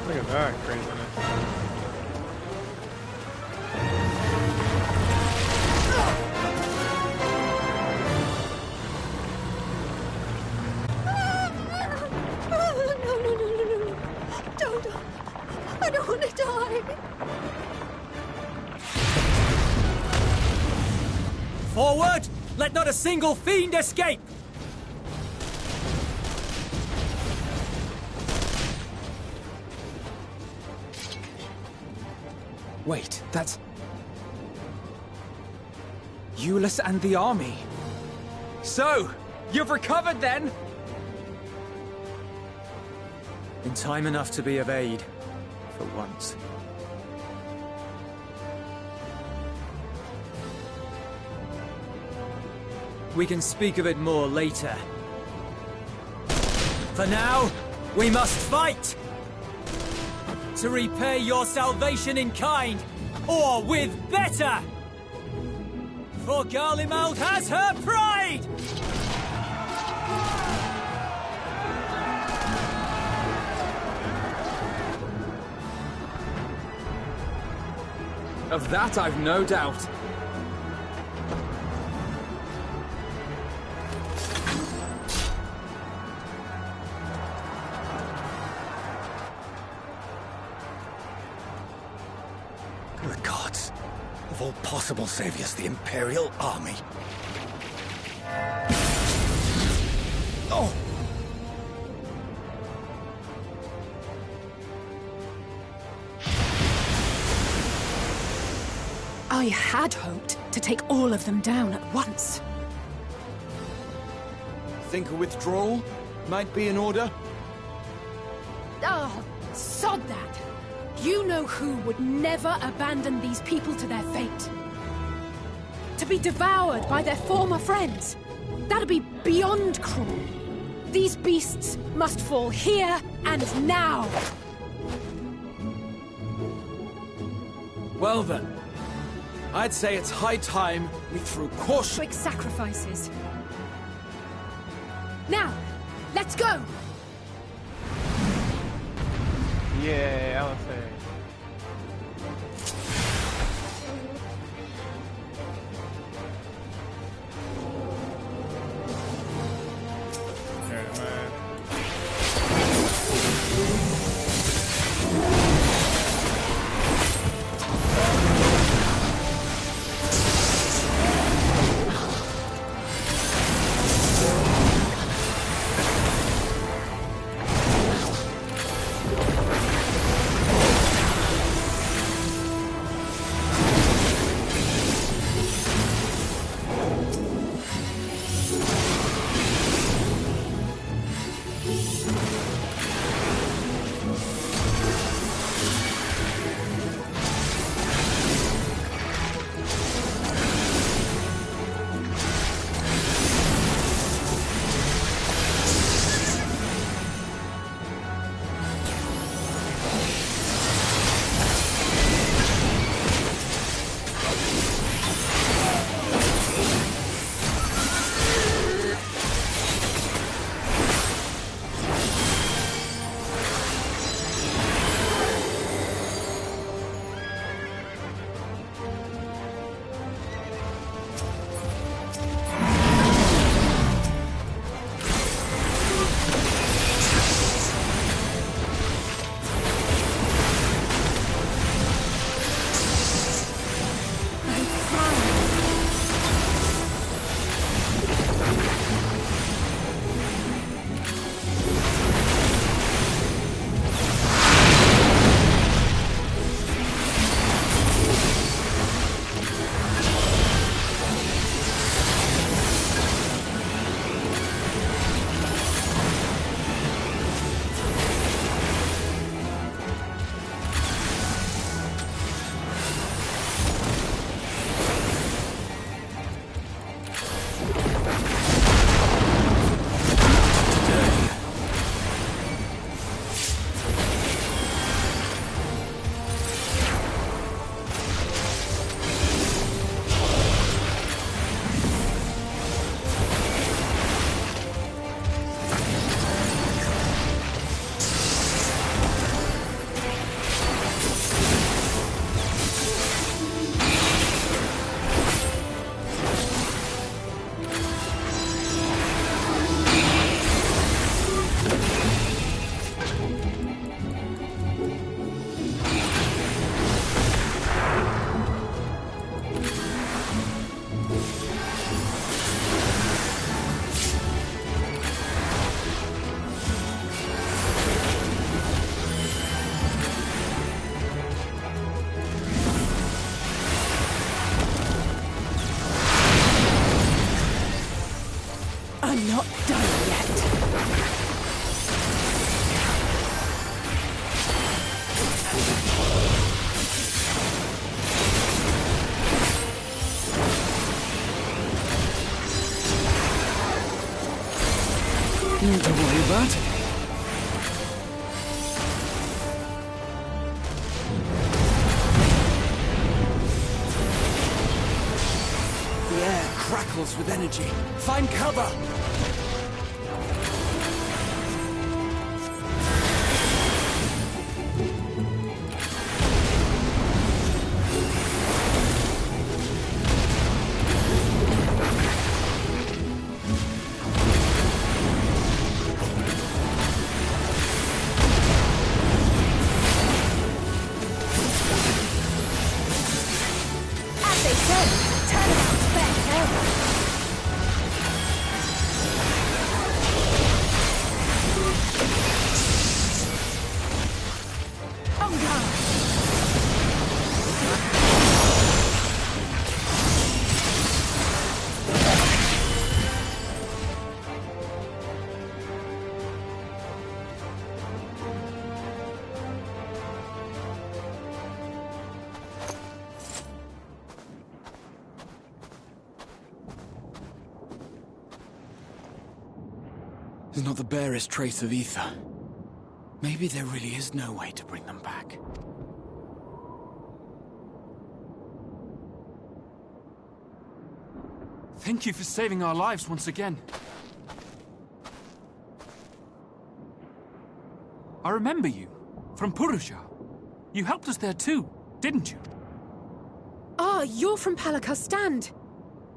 Look at that craziness. No. Don't. I don't want to die. Forward! Let not a single fiend escape! Wait, that's... Euless and the army. So, you've recovered then? In time enough to be of aid, for once. We can speak of it more later. For now, we must fight! To repay your salvation in kind, or with better! For Garlemald has her pride! Of that I've no doubt. The gods. Of all possible saviors, the Imperial Army. Oh! I had hoped to take all of them down at once. Think a withdrawal might be in order? Oh, sod that! You know who would never abandon these people to their fate. To be devoured by their former friends. That'd be beyond cruel. These beasts must fall here and now. Well then, I'd say it's high time we threw caution. Quick sacrifices. Now, let's go! Yeah, I would say. I'm not done yet. Not to worry about. The air crackles with energy. Find cover! There's not the barest trace of ether. Maybe there really is no way to bring them back. Thank you for saving our lives once again. I remember you, from Purusha. You helped us there too, didn't you? Ah, you're from Palaka's stand.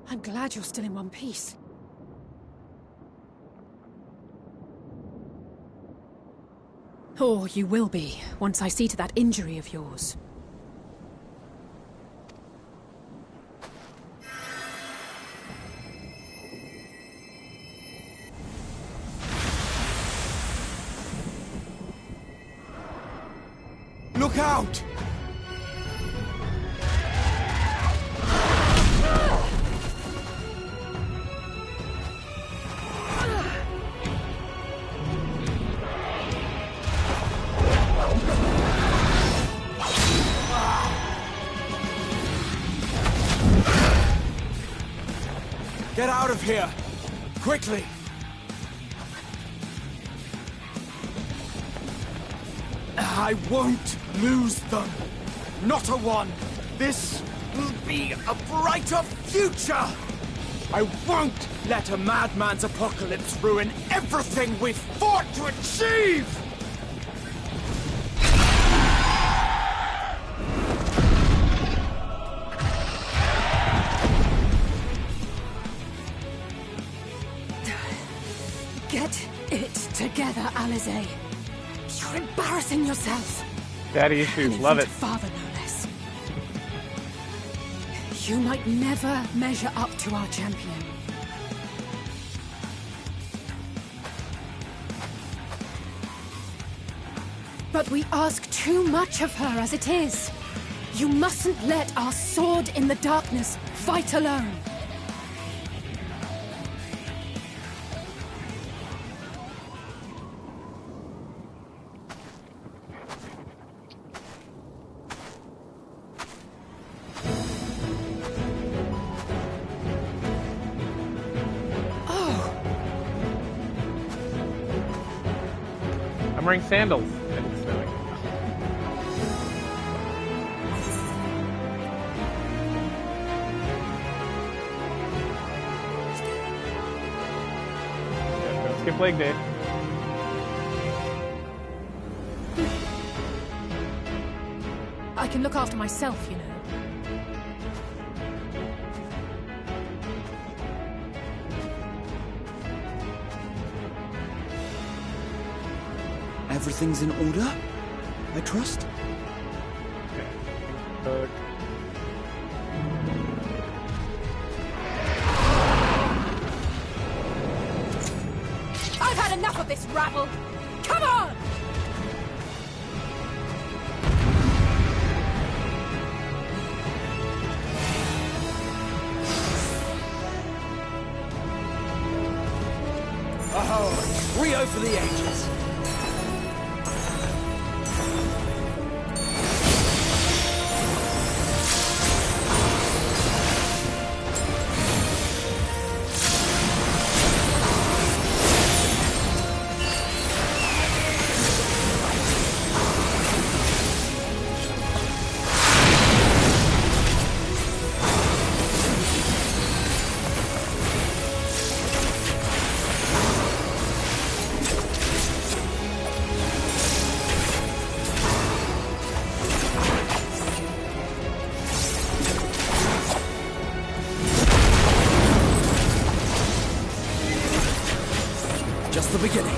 I'm glad you're still in one piece. Or you will be, once I see to that injury of yours. Look out! Get out of here! Quickly! I won't lose them! Not a one! This will be a brighter future! I won't let a madman's apocalypse ruin everything we've fought to achieve! Get it together, Alize. You're embarrassing yourself. Daddy issues, love it. Father, no less. You might never measure up to our champion. But we ask too much of her as it is. You mustn't let our sword in the darkness fight alone. I'm wearing sandals, and it's snowing. Yeah, don't skip leg day. I can look after myself, you know. Everything's in order? I trust? I've had enough of this rabble! Come on! Oh, trio for the ages! Just the beginning.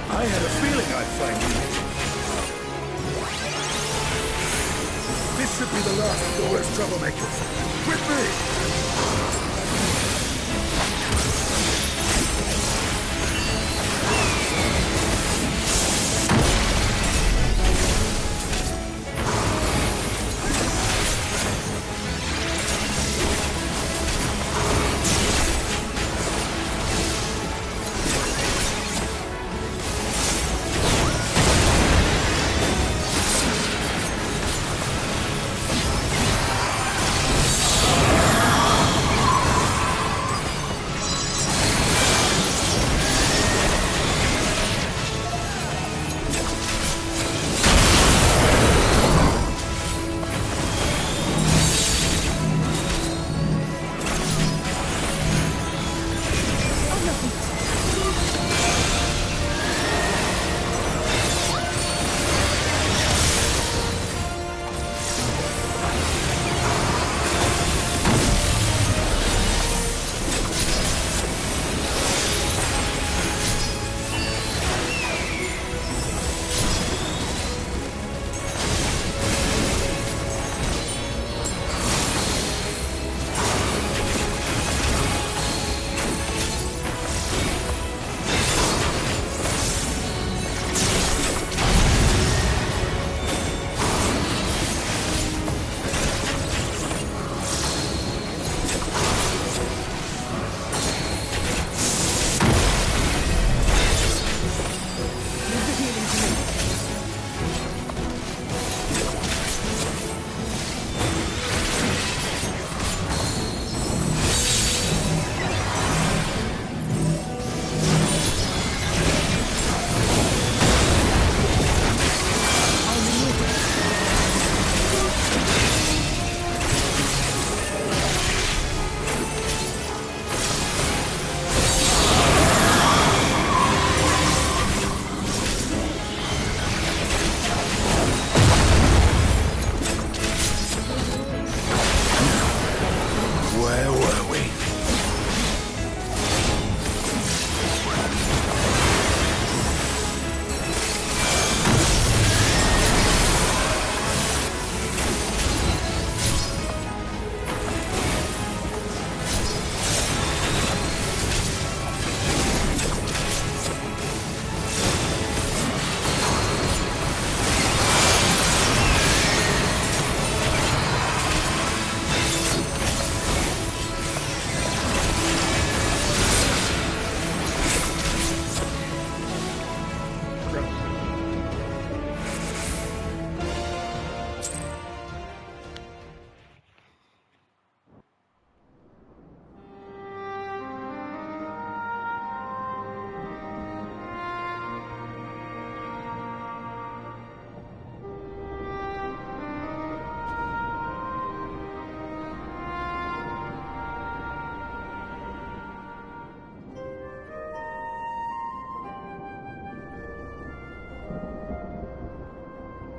I had a feeling I'd find you. This should be the last of the worst troublemakers. With me!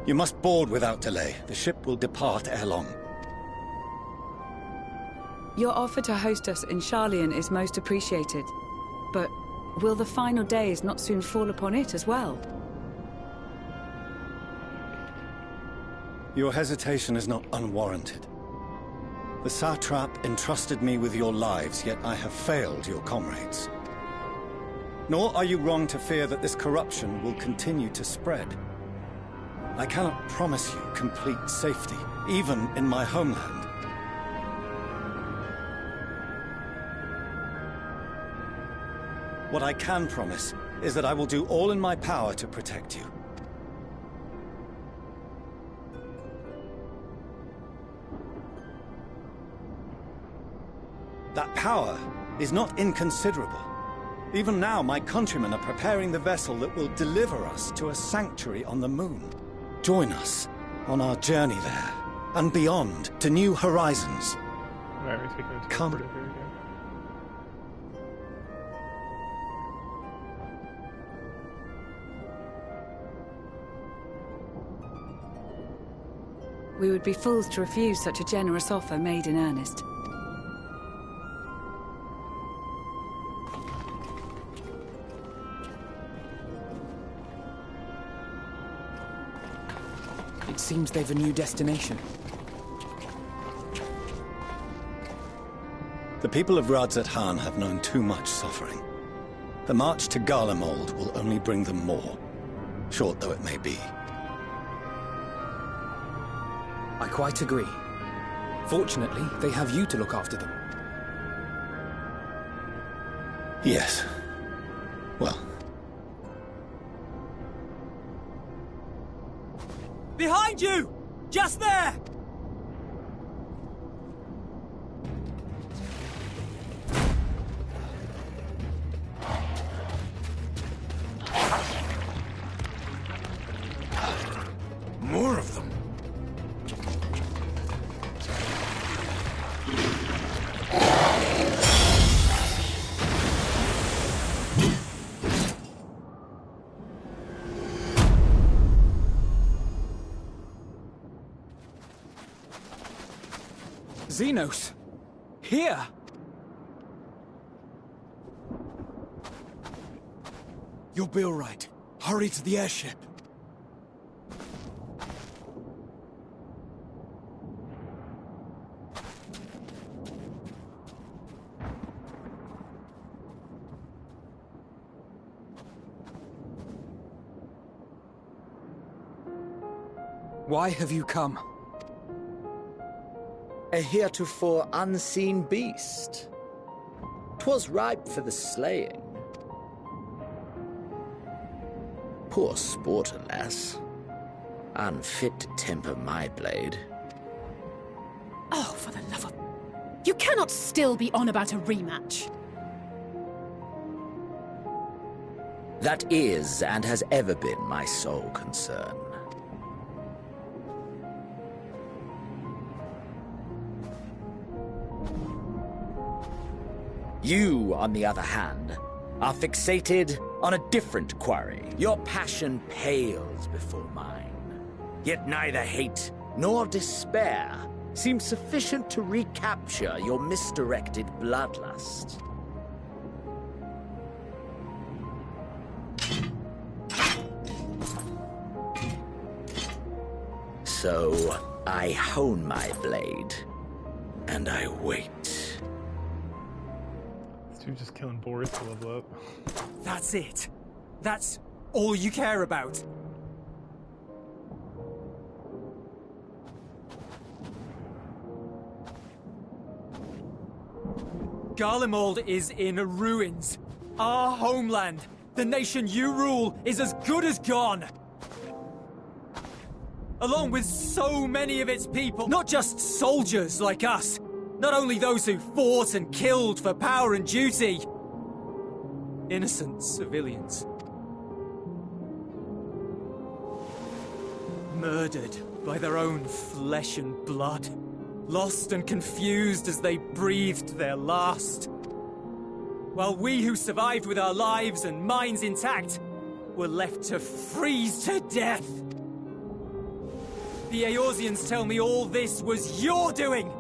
You must board without delay. The ship will depart ere long. Your offer to host us in Sharlayan is most appreciated. But will the final days not soon fall upon it as well? Your hesitation is not unwarranted. The satrap entrusted me with your lives, yet I have failed your comrades. Nor are you wrong to fear that this corruption will continue to spread. I cannot promise you complete safety, even in my homeland. What I can promise is that I will do all in my power to protect you. That power is not inconsiderable. Even now, my countrymen are preparing the vessel that will deliver us to a sanctuary on the moon. Join us on our journey there, and beyond, to new horizons. Come. We would be fools to refuse such a generous offer made in earnest. It seems they've a new destination. The people of Radzat Han have known too much suffering. The march to Garlemald will only bring them more, short though it may be. I quite agree. Fortunately, they have you to look after them. Yes. Well. Behind you! Just there! More of them. Xenos! Here! You'll be all right. Hurry to the airship. Why have you come? A heretofore unseen beast. 'Twas ripe for the slaying. Poor sport, alas. Unfit to temper my blade. Oh, for the love of... You cannot still be on about a rematch. That is, and has ever been, my sole concern. You, on the other hand, are fixated on a different quarry. Your passion pales before mine. Yet neither hate nor despair seem sufficient to recapture your misdirected bloodlust. So, I hone my blade, and I wait. You're just killing Boris to level up. That's it. That's all you care about. Garlemald is in ruins. Our homeland, the nation you rule, is as good as gone. Along with so many of its people. Not just soldiers like us. Not only those who fought and killed for power and duty. Innocent civilians. Murdered by their own flesh and blood. Lost and confused as they breathed their last. While we who survived with our lives and minds intact were left to freeze to death. The Eorzeans tell me all this was your doing!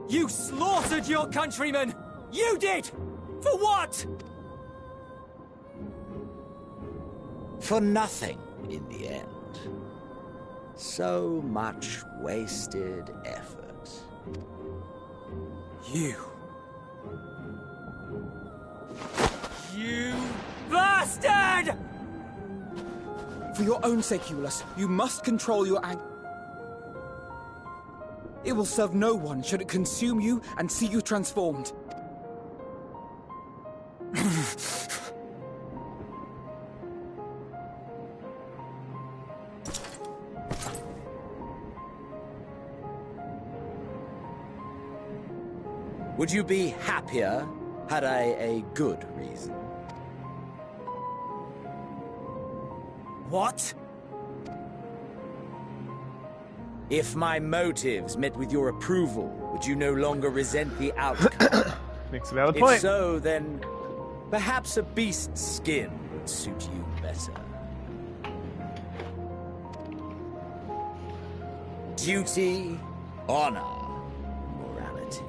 You slaughtered your countrymen! You did! For what? For nothing, in the end. So much wasted effort. You bastard! For your own sake, Eulus, you must control your anger. It will serve no one should it consume you and see you transformed. Would you be happier had I a good reason? What? If my motives met with your approval, would you no longer resent the outcome? Makes a valid point. If so, then perhaps a beast's skin would suit you better. Duty, honor, morality.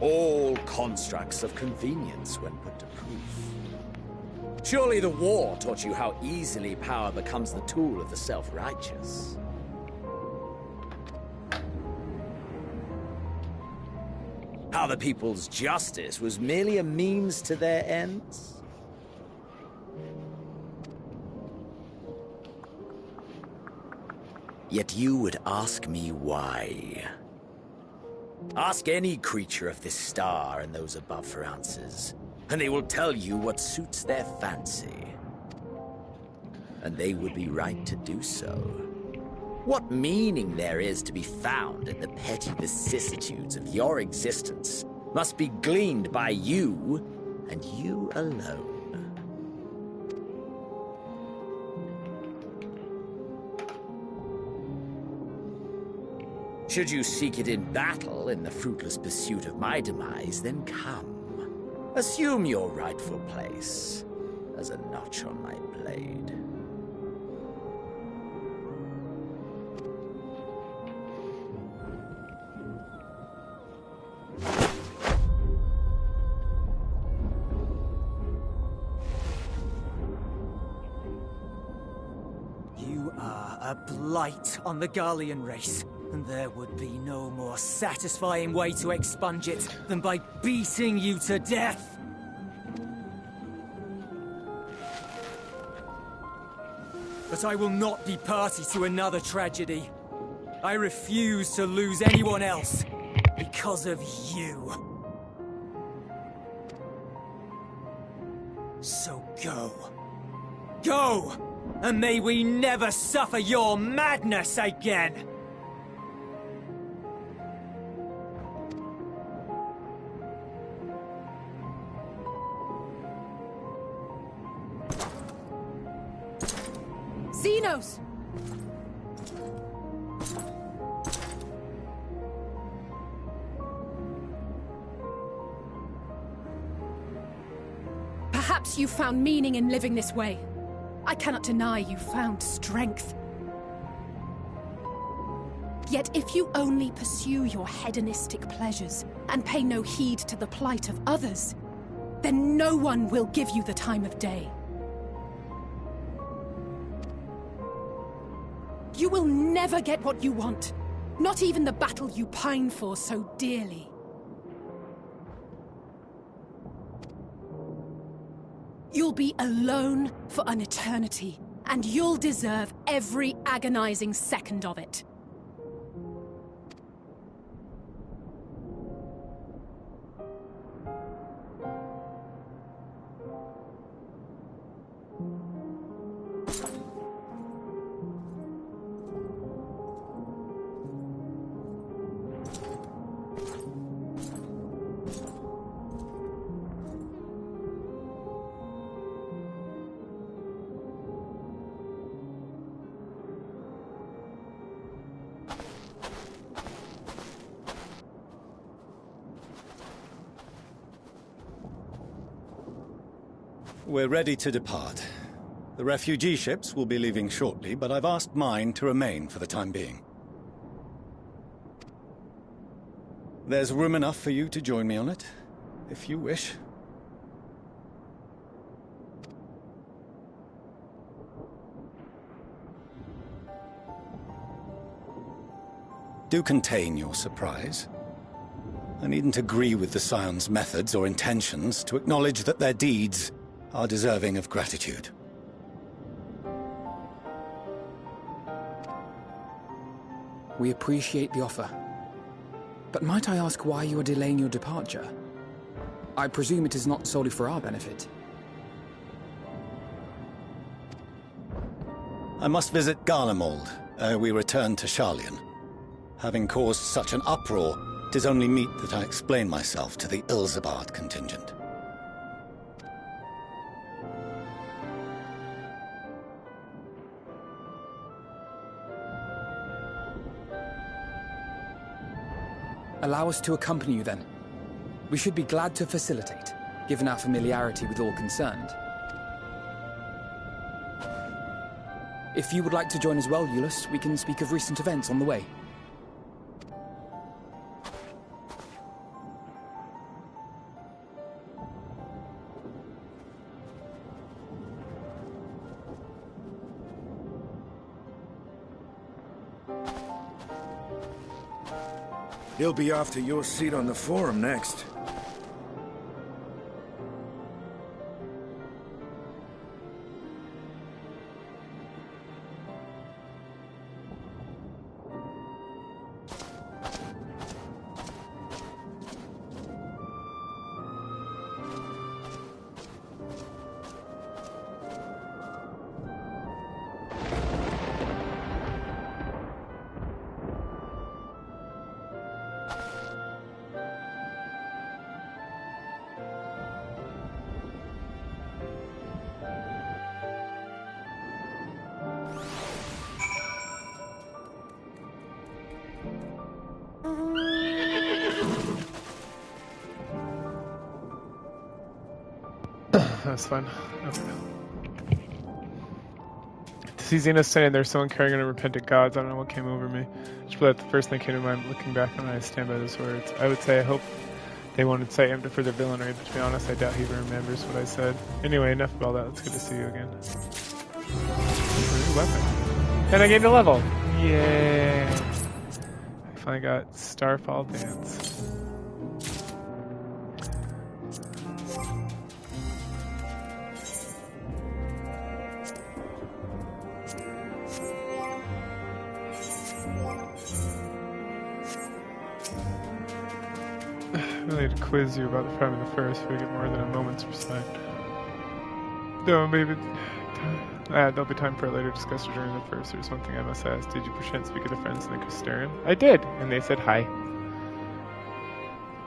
All constructs of convenience when put to proof. Surely the war taught you how easily power becomes the tool of the self-righteous. How the people's justice was merely a means to their ends? Yet you would ask me why. Ask any creature of this star and those above for answers, and they will tell you what suits their fancy. And they would be right to do so. What meaning there is to be found in the petty vicissitudes of your existence must be gleaned by you, and you alone. Should you seek it in battle in the fruitless pursuit of my demise, then come. Assume your rightful place as a notch on my blade. You are a blight on the Garlean race. And there would be no more satisfying way to expunge it than by beating you to death. But I will not be party to another tragedy. I refuse to lose anyone else because of you. So go. Go! And may we never suffer your madness again! Xenos! Perhaps you found meaning in living this way. I cannot deny you found strength. Yet if you only pursue your hedonistic pleasures and pay no heed to the plight of others, then no one will give you the time of day. You will never get what you want. Not even the battle you pine for so dearly. You'll be alone for an eternity, and you'll deserve every agonizing second of it. We're ready to depart. The refugee ships will be leaving shortly, but I've asked mine to remain for the time being. There's room enough for you to join me on it, if you wish. Do contain your surprise. I needn't agree with the Scion's methods or intentions to acknowledge that their deeds are deserving of gratitude. We appreciate the offer. But might I ask why you are delaying your departure? I presume it is not solely for our benefit. I must visit Garlemald ere we return to Sharlayan. Having caused such an uproar, 'tis only meet that I explain myself to the Ilzabard contingent. Allow us to accompany you then. We should be glad to facilitate, given our familiarity with all concerned. If you would like to join as well, Eulus, we can speak of recent events on the way. He'll be off to your seat on the forum next. That's fun. Okay. To see Xenos standing there, someone carrying an unrepentant gods, I don't know what came over me. Just the first thing that came to mind looking back on it, I stand by those words. I would say I hope they won't incite him to further villainy, but to be honest, I doubt he even remembers what I said. Anyway, enough of all that. It's good to see you again. New weapon. And I gained a level! Yay! I finally got Starfall Dance. I need to quiz you about the Prime and the First if we get more than a moment's respite. Though maybe there'll be time for a later discussion during the First. There's one thing I must ask. Did you perchance speak of the friends in the Crystarium? I did, and they said hi.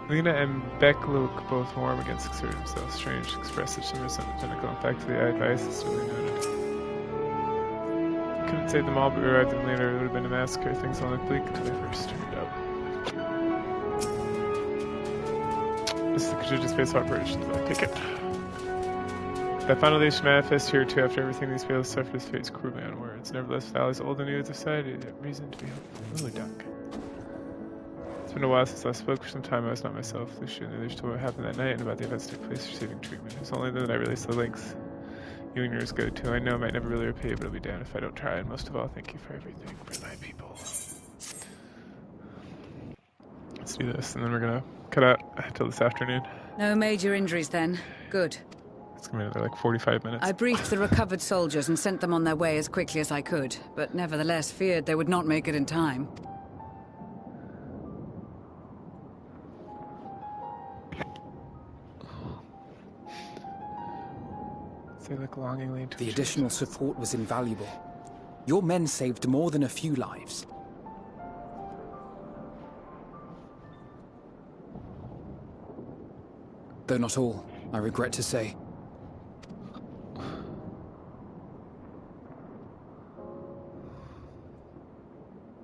Lena and Beck look both warm against exerting themselves. Strange to express such some resentment. Going back to the advice, it's really noted. Couldn't save them all, but we arrived in later. It would have been a massacre. Things all looked bleak until they first turned up. This is the Kajita Space Operations, but I pick it. That final day should manifest here too after everything these fails suffered his fate is cruelly on words. Nevertheless, Valley's old and new as society, it had reason to be hopeful. Really, Duck. It's been a while since I spoke. For some time I was not myself. Lucia knew there's to what happened that night and about the events that took place receiving treatment. It was only then that I realized the lengths you and yours go to. I know I might never really repay you, but it'll be damned if I don't try. And most of all, thank you for everything, for my people. Let's do this, and then we're gonna cut out until this afternoon. No major injuries then. Good. It's gonna be another like 45 minutes. I briefed the recovered soldiers and sent them on their way as quickly as I could, but nevertheless feared they would not make it in time. They look longingly into the additional support was invaluable. Your men saved more than a few lives. Though not all, I regret to say.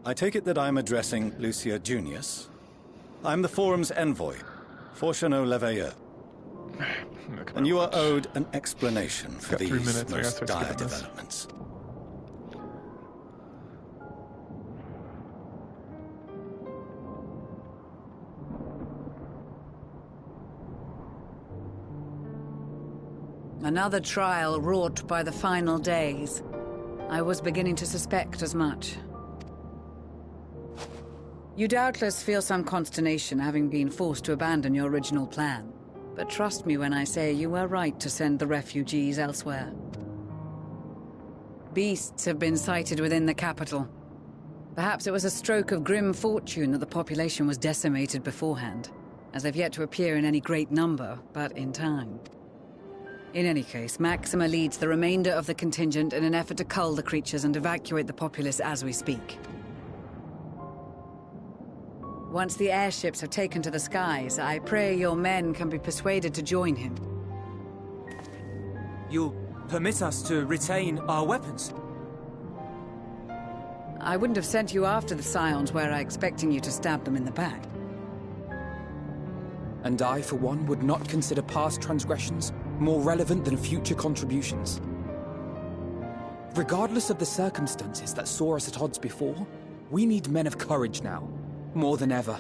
I take it that I'm addressing Lucia Junius. I'm the Forum's envoy, Fortuno Leveilleur. And you are owed an explanation for these most dire developments. Another trial wrought by the final days. I was beginning to suspect as much. You doubtless feel some consternation having been forced to abandon your original plan. But trust me when I say you were right to send the refugees elsewhere. Beasts have been sighted within the capital. Perhaps it was a stroke of grim fortune that the population was decimated beforehand, as they've yet to appear in any great number, but in time. In any case, Maxima leads the remainder of the contingent in an effort to cull the creatures and evacuate the populace as we speak. Once the airships have taken to the skies, I pray your men can be persuaded to join him. You'll permit us to retain our weapons? I wouldn't have sent you after the Scions were I expecting you to stab them in the back. And I, for one, would not consider past transgressions more relevant than future contributions. Regardless of the circumstances that saw us at odds before, we need men of courage now, more than ever.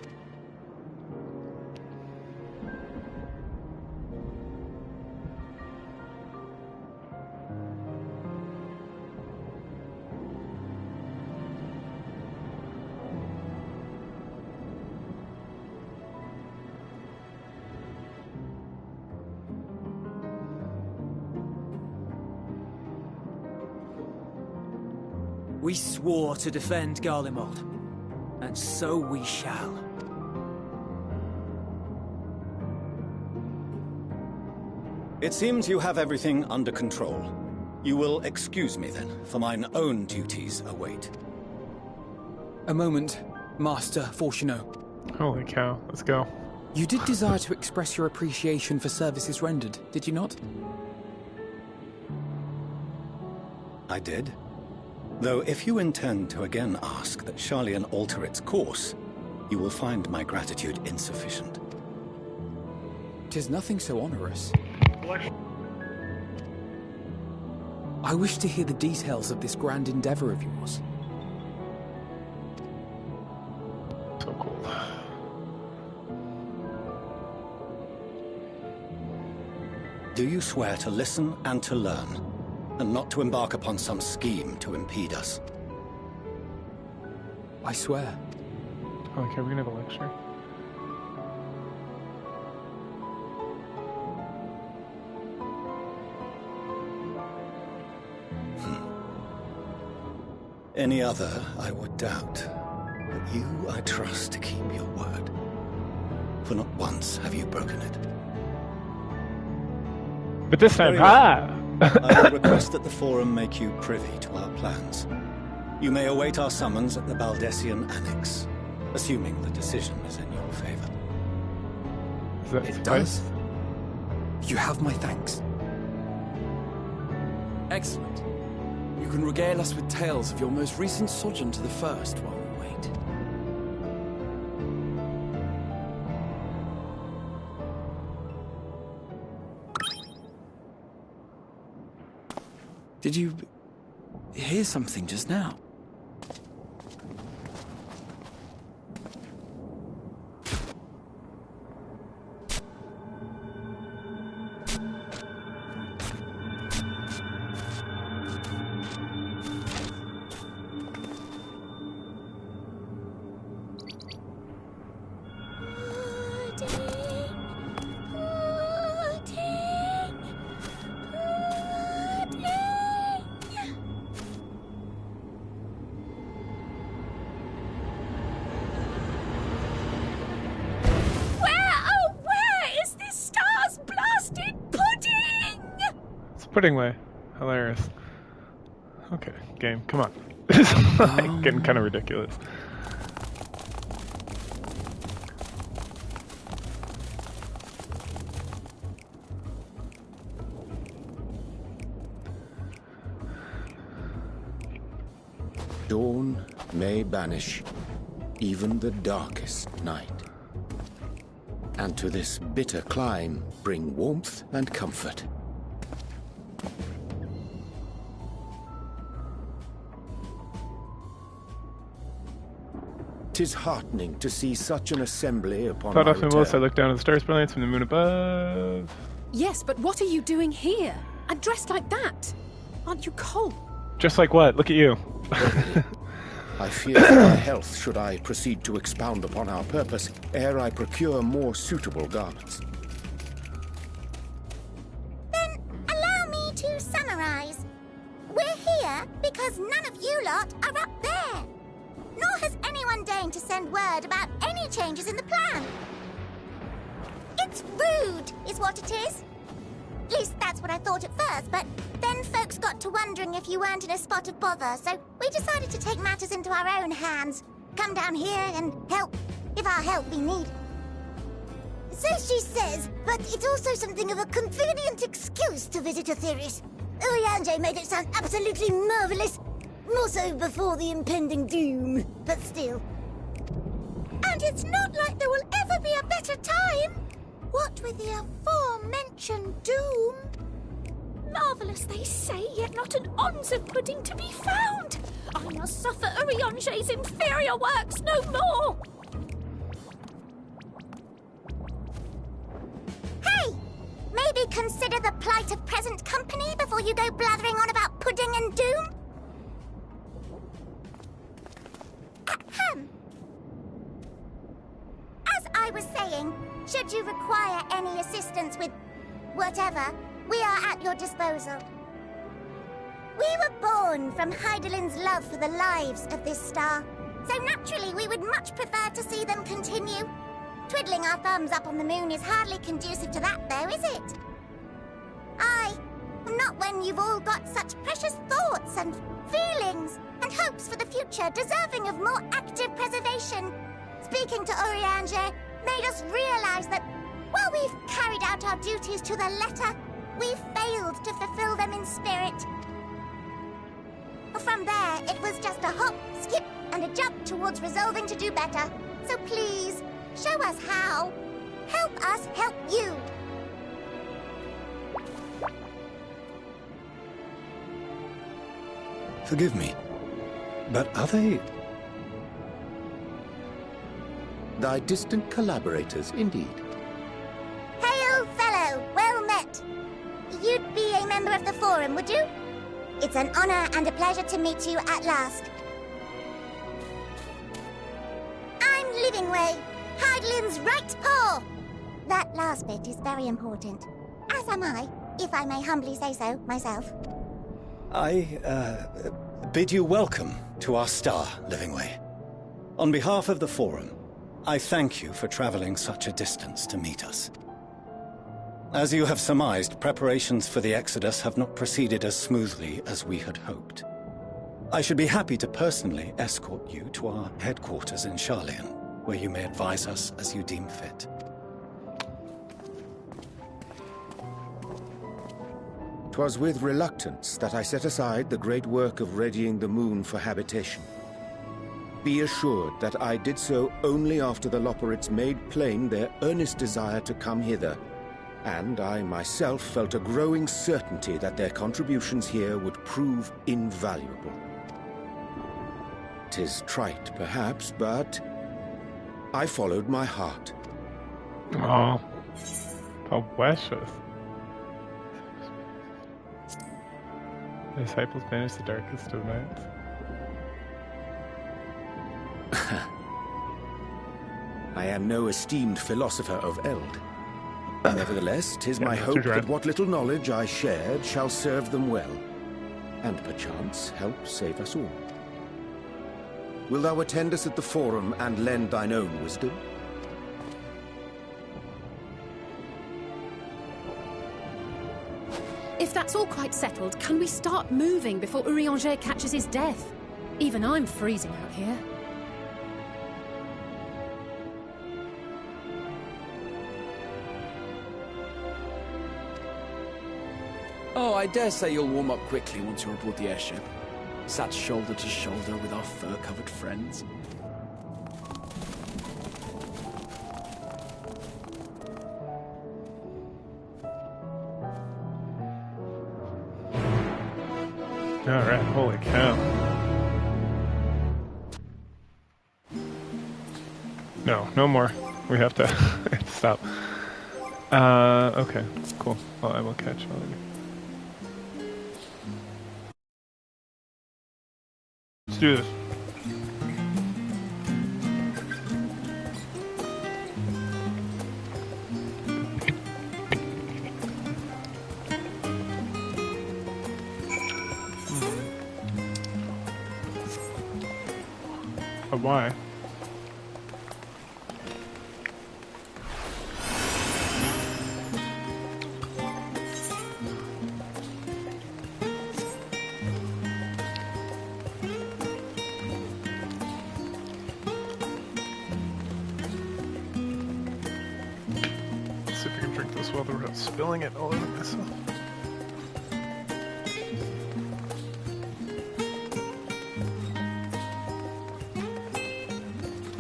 We swore to defend Garlemald, and so we shall. It seems you have everything under control. You will excuse me then, for mine own duties await. A moment, Master Fortuneau. Holy cow, let's go. You did desire to express your appreciation for services rendered, did you not? I did. Though if you intend to again ask that Charlian alter its course, you will find my gratitude insufficient. 'Tis nothing so onerous. I wish to hear the details of this grand endeavor of yours. So cool. Do you swear to listen and to learn, and not to embark upon some scheme to impede us? I swear. Okay, we're gonna have a lecture. Any other, I would doubt. But you, I trust to keep your word. For not once have you broken it. But this time, Very well. I will request that the Forum make you privy to our plans. You may await our summons at the Baldessian Annex, assuming the decision is in your favor. It does. You have my thanks. Excellent. You can regale us with tales of your most recent sojourn to the First while we wait. Did you hear something just now? Pudding way. Hilarious. Okay, game, come on. This is like getting kind of ridiculous. Dawn may banish even the darkest night, and to this bitter clime bring warmth and comfort. 'Tis heartening to see such an assembly upon Thought my off my most, I return. looked down at the stars brilliance from the moon above. Yes, but what are you doing here? And dressed like that? Aren't you cold? Just like what? Look at you. I fear for my health should I proceed to expound upon our purpose ere I procure more suitable garments. Then allow me to summarize. We're here because none of you lot are up there. Nor has anyone deigned to send word about any changes in the plan. It's rude, is what it is. At least that's what I thought at first, but then folks got to wondering if you weren't in a spot of bother, so we decided to take matters into our own hands. Come down here and help, if our help be needed. So she says, but it's also something of a convenient excuse to visit Etheris. Urianger made it sound absolutely marvelous. More so before the impending doom, but still. And it's not like there will ever be a better time. What with the aforementioned doom? Marvellous, they say, yet not an ounce of pudding to be found. I must suffer Urianger's inferior works no more. Hey! Maybe consider the plight of present company before you go blathering on about pudding and doom? Ahem. As I was saying, should you require any assistance with whatever, we are at your disposal. We were born from Hydaelyn's love for the lives of this star, so naturally we would much prefer to see them continue. Twiddling our thumbs up on the moon is hardly conducive to that, though, is it? Not when you've all got such precious thoughts and feelings and hopes for the future deserving of more active preservation. Speaking to Urianger made us realize that while we've carried out our duties to the letter, we've failed to fulfill them in spirit. From there, it was just a hop, skip, and a jump towards resolving to do better. So please, show us how. Help us help you. Forgive me, but are they... Thy distant collaborators, indeed. Hail, fellow! Well met! You'd be a member of the Forum, would you? It's an honor and a pleasure to meet you at last. I'm Livingway, Hydaelyn's right paw! That last bit is very important. As am I, if I may humbly say so myself. I, bid you welcome to our star, Livingway. On behalf of the Forum, I thank you for traveling such a distance to meet us. As you have surmised, preparations for the Exodus have not proceeded as smoothly as we had hoped. I should be happy to personally escort you to our headquarters in Sharlayan, where you may advise us as you deem fit. 'Twas with reluctance that I set aside the great work of readying the moon for habitation. Be assured that I did so only after the Loperites made plain their earnest desire to come hither, and I myself felt a growing certainty that their contributions here would prove invaluable. 'Tis trite, perhaps, but I followed my heart. Oh, how precious. The disciples banish the darkest of nights. I am no esteemed philosopher of Eld. Nevertheless, 'tis my hope that what little knowledge I shared shall serve them well, and perchance help save us all. Wilt thou attend us at the Forum and lend thine own wisdom? If that's all quite settled, can we start moving before Urianger catches his death? Even I'm freezing out here. Oh, I dare say you'll warm up quickly once you're aboard the airship. Sat shoulder to shoulder with our fur-covered friends. Alright, holy cow. No more. We have to stop. Okay, cool. Well, I will catch all of you. Let's do this. But why? Let's see if I can drink this water without spilling it all over myself.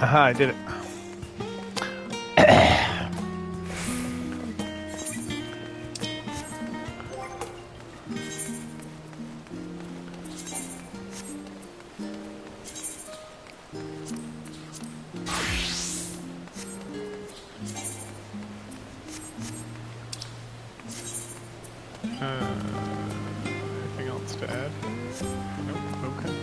Aha, I did it. Anything else to add? Nope, okay.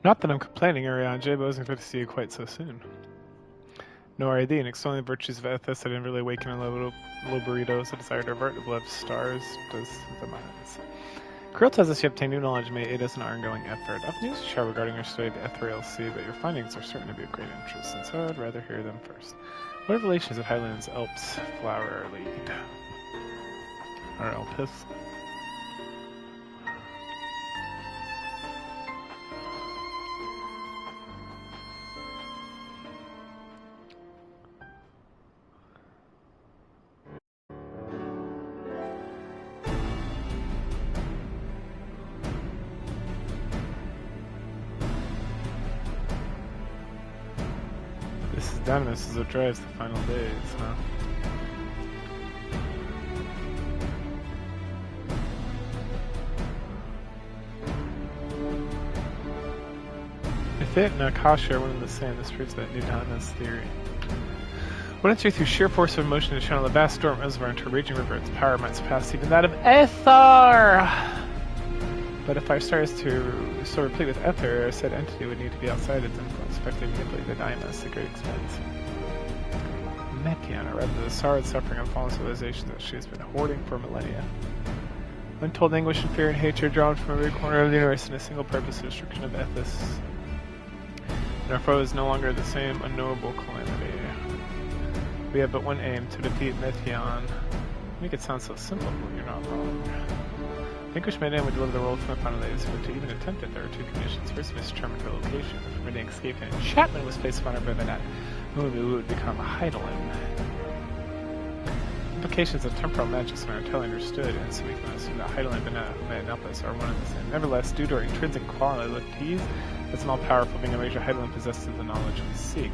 Not that I'm complaining, Ariane, but I wasn't expecting to see you quite so soon. No R.A.D. and extolling the virtues of Ethos, I didn't really awaken in little burritos, a desire to avert the blood of stars, does the minds. Krill tells us you obtain new knowledge may aid us in our ongoing effort. I've news to share regarding your study of the Ethereal Sea, but your findings are certain to be of great interest, and so I'd rather hear them first. What relations at Highlands Alps flower lead? Or Elpis? This is what drives the final days, huh? If it and Akasha are one and the same, this proves that Nidana's theory. What entry through sheer force of motion to channel a vast storm reservoir into a raging river, its power might surpass even that of Ether! But if our star is to so replete with ether, said entity would need to be outside its influence, effectively manipulate the dynamis at great expense. Metiana, rather than the sorrow and suffering of fallen civilizations that she has been hoarding for millennia. Untold anguish and fear and hatred drawn from every corner of the universe in a single purpose, the destruction of Ethos. And our foe is no longer the same unknowable calamity. We have but one aim, to defeat Metian. Make it sound so simple, but you're not wrong. Vanquished Metian would deliver the world from the final days, but to even attempt it, there are two conditions. First, we must determine her location. Permitting escape and enchantment was placed upon her by Benat, who would become a Heidelin. Implications of temporal magic are entirely understood, and so we can assume that Heidelin and Benat, who met in Elpis, are one and the same. Nevertheless, due to our intrinsic qualities, the small powerful being a major Heidelin possesses the knowledge we seek.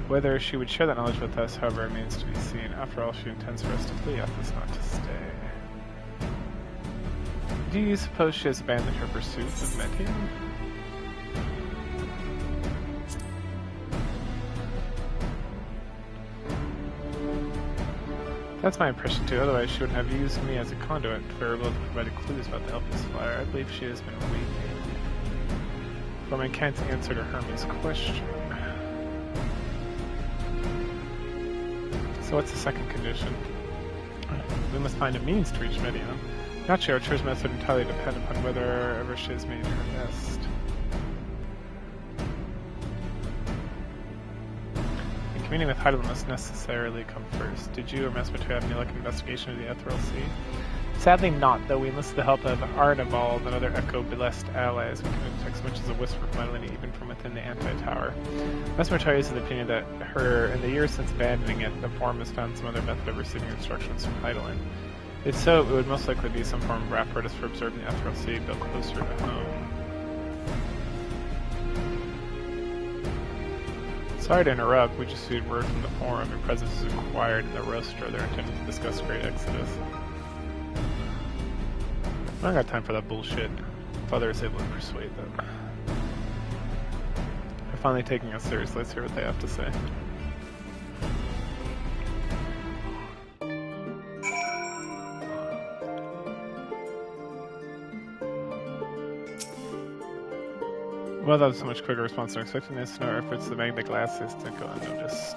Whether she would share that knowledge with us, however, remains to be seen. After all, she intends for us to flee Ethos, not to stay. Do you suppose she has abandoned her pursuit of Metian? That's my impression too, otherwise she wouldn't have used me as a conduit for her able to provide clues about the Helpless Flyer. I believe she has been waiting for my can't answer to Hermes' question. So what's the second condition? We must find a means to reach Medion. Naturally, our choice must entirely depend upon whether ever she has made her best. The communing with Heidel must necessarily come first. Did you or Mesmerto have any luck in investigation of the Ethereal Sea? Sadly not, though we enlisted the help of Arnival and other Echo-blessed allies. We couldn't detect so much as a whisper from Idolini, even from within the anti-tower. Mesmerto is of the opinion that in the years since abandoning it, the Forum has found some other method of receiving instructions from Heidelin. If so, it would most likely be some form of apparatus for observing the Ethereal Sea built closer to home. Sorry to interrupt, we just received word from the Forum. Your presence is required in the Rostra. They're intended to discuss Great Exodus. I don't got time for that bullshit. Father is able to persuade them. They're finally taking us seriously. Let's hear what they have to say. Well, that was so much quicker response than expecting. This no efforts to make the glasses to go unnoticed.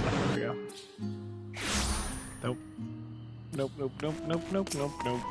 There we go. Nope. Nope, nope, nope, nope, nope, nope, nope.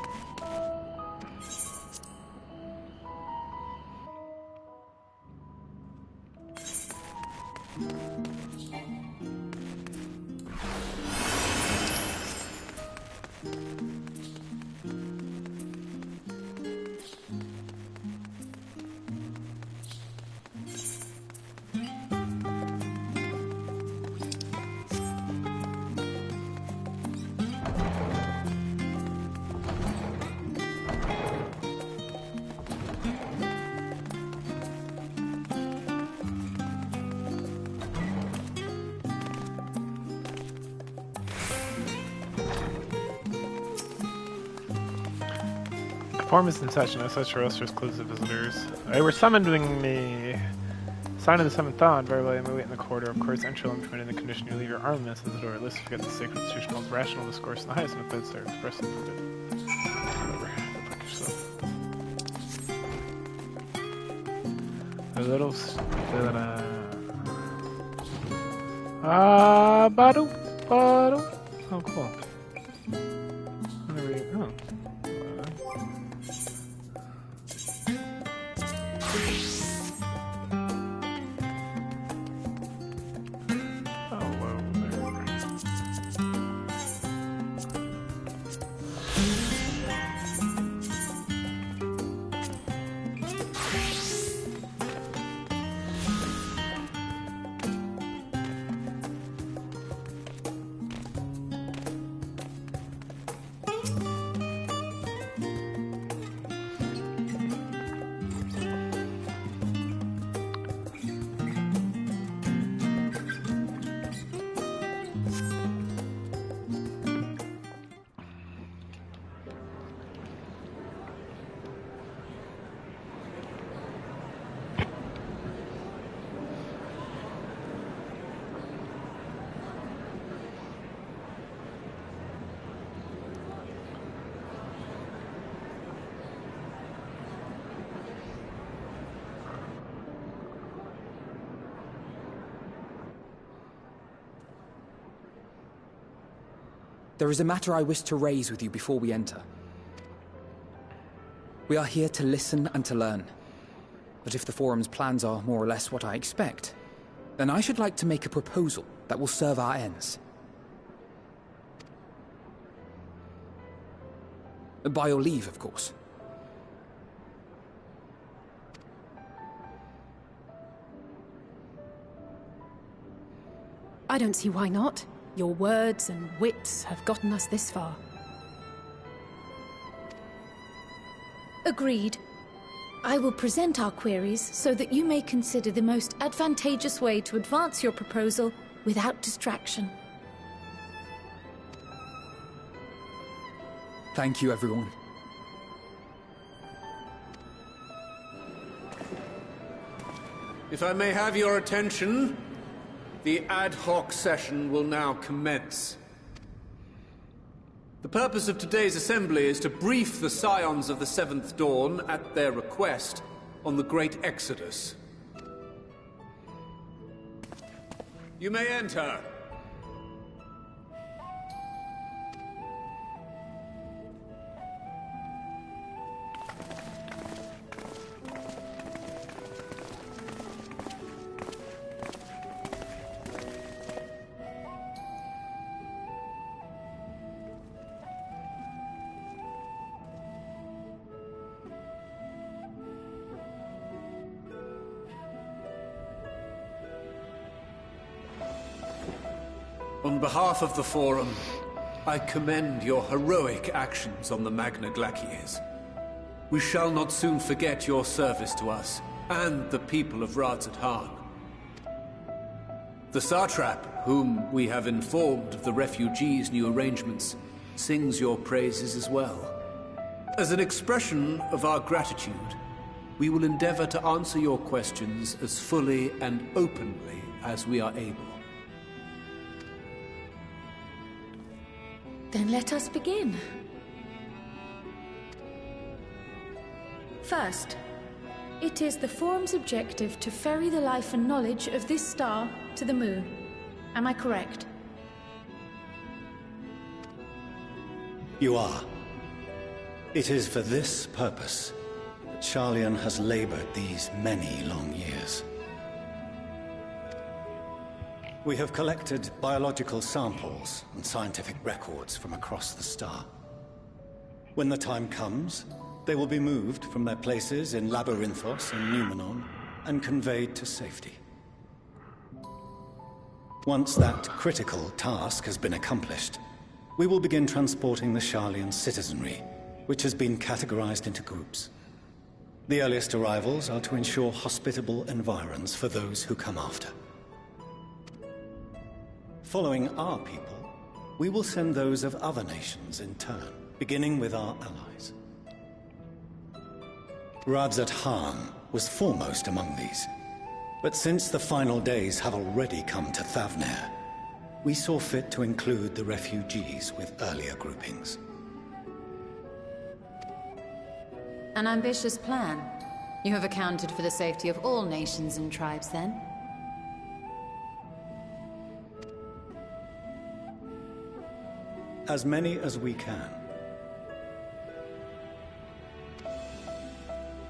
Forum is in session. No such rosters closed to visitors. They were summoning me. Sign of the Seventh Dawn. Very well, I wait in the corridor. Of course, entry will permitted in the condition you leave your armaments at the door. Let's forget the sacred institutional rational discourse and the highest methods are expressly forbidden. Whatever. Go fuck yourself. A little badu. Oh, cool. Oh. There is a matter I wish to raise with you before we enter. We are here to listen and to learn. But if the Forum's plans are more or less what I expect, then I should like to make a proposal that will serve our ends. By your leave, of course. I don't see why not. Your words and wits have gotten us this far. Agreed. I will present our queries so that you may consider the most advantageous way to advance your proposal without distraction. Thank you, everyone. If I may have your attention, the ad hoc session will now commence. The purpose of today's assembly is to brief the Scions of the Seventh Dawn, at their request, on the Great Exodus. You may enter. On behalf of the Forum, I commend your heroic actions on the Magna Glaciers. We shall not soon forget your service to us, and the people of Radzat-Han. The Satrap, whom we have informed of the refugees' new arrangements, sings your praises as well. As an expression of our gratitude, we will endeavor to answer your questions as fully and openly as we are able. Then let us begin. First, it is the Forum's objective to ferry the life and knowledge of this star to the moon. Am I correct? You are. It is for this purpose that Sharlayan has labored these many long years. We have collected biological samples and scientific records from across the star. When the time comes, they will be moved from their places in Labyrinthos and Numenon and conveyed to safety. Once that critical task has been accomplished, we will begin transporting the Sharlayan citizenry, which has been categorized into groups. The earliest arrivals are to ensure hospitable environs for those who come after. Following our people, we will send those of other nations in turn, beginning with our allies. Radzat-Han was foremost among these, but since the final days have already come to Thavnair, we saw fit to include the refugees with earlier groupings. An ambitious plan. You have accounted for the safety of all nations and tribes, then? As many as we can.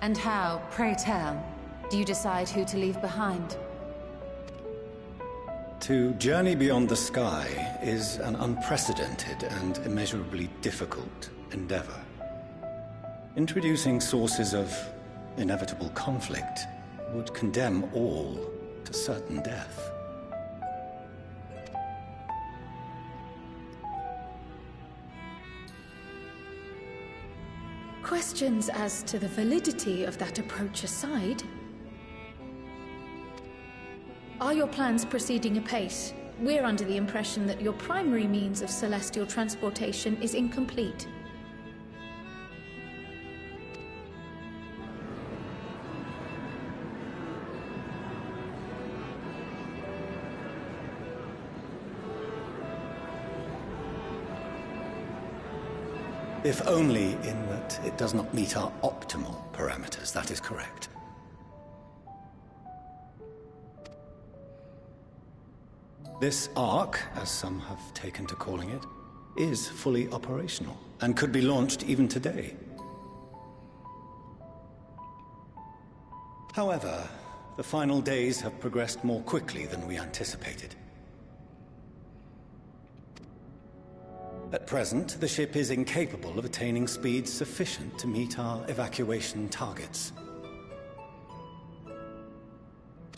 And how, pray tell, do you decide who to leave behind? To journey beyond the sky is an unprecedented and immeasurably difficult endeavor. Introducing sources of inevitable conflict would condemn all to certain death. Questions as to the validity of that approach aside, are your plans proceeding apace? We're under the impression that your primary means of celestial transportation is incomplete. If only in that it does not meet our optimal parameters, that is correct. This Ark, as some have taken to calling it, is fully operational, and could be launched even today. However, the final days have progressed more quickly than we anticipated. At present, the ship is incapable of attaining speeds sufficient to meet our evacuation targets.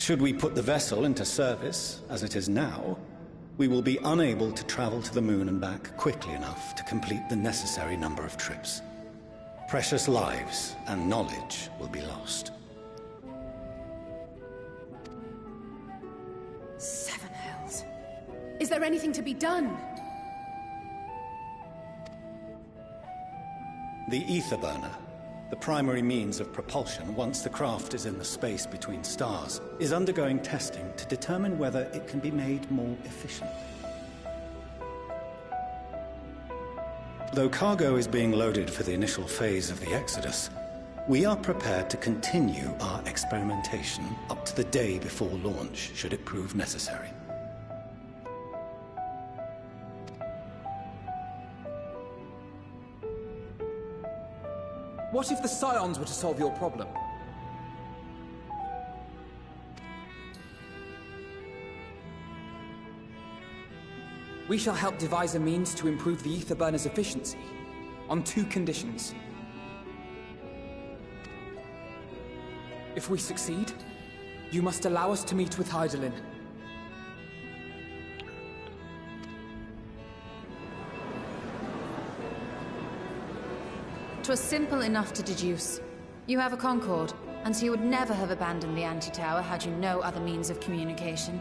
Should we put the vessel into service, as it is now, we will be unable to travel to the moon and back quickly enough to complete the necessary number of trips. Precious lives and knowledge will be lost. Seven hells. Is there anything to be done? The ether burner, the primary means of propulsion once the craft is in the space between stars, is undergoing testing to determine whether it can be made more efficient. Though cargo is being loaded for the initial phase of the Exodus, we are prepared to continue our experimentation up to the day before launch, should it prove necessary. What if the Scions were to solve your problem? We shall help devise a means to improve the ether burner's efficiency, on 2 conditions. If we succeed, you must allow us to meet with Hydaelyn. Twas simple enough to deduce. You have a Concord, and so you would never have abandoned the anti-tower had you no other means of communication.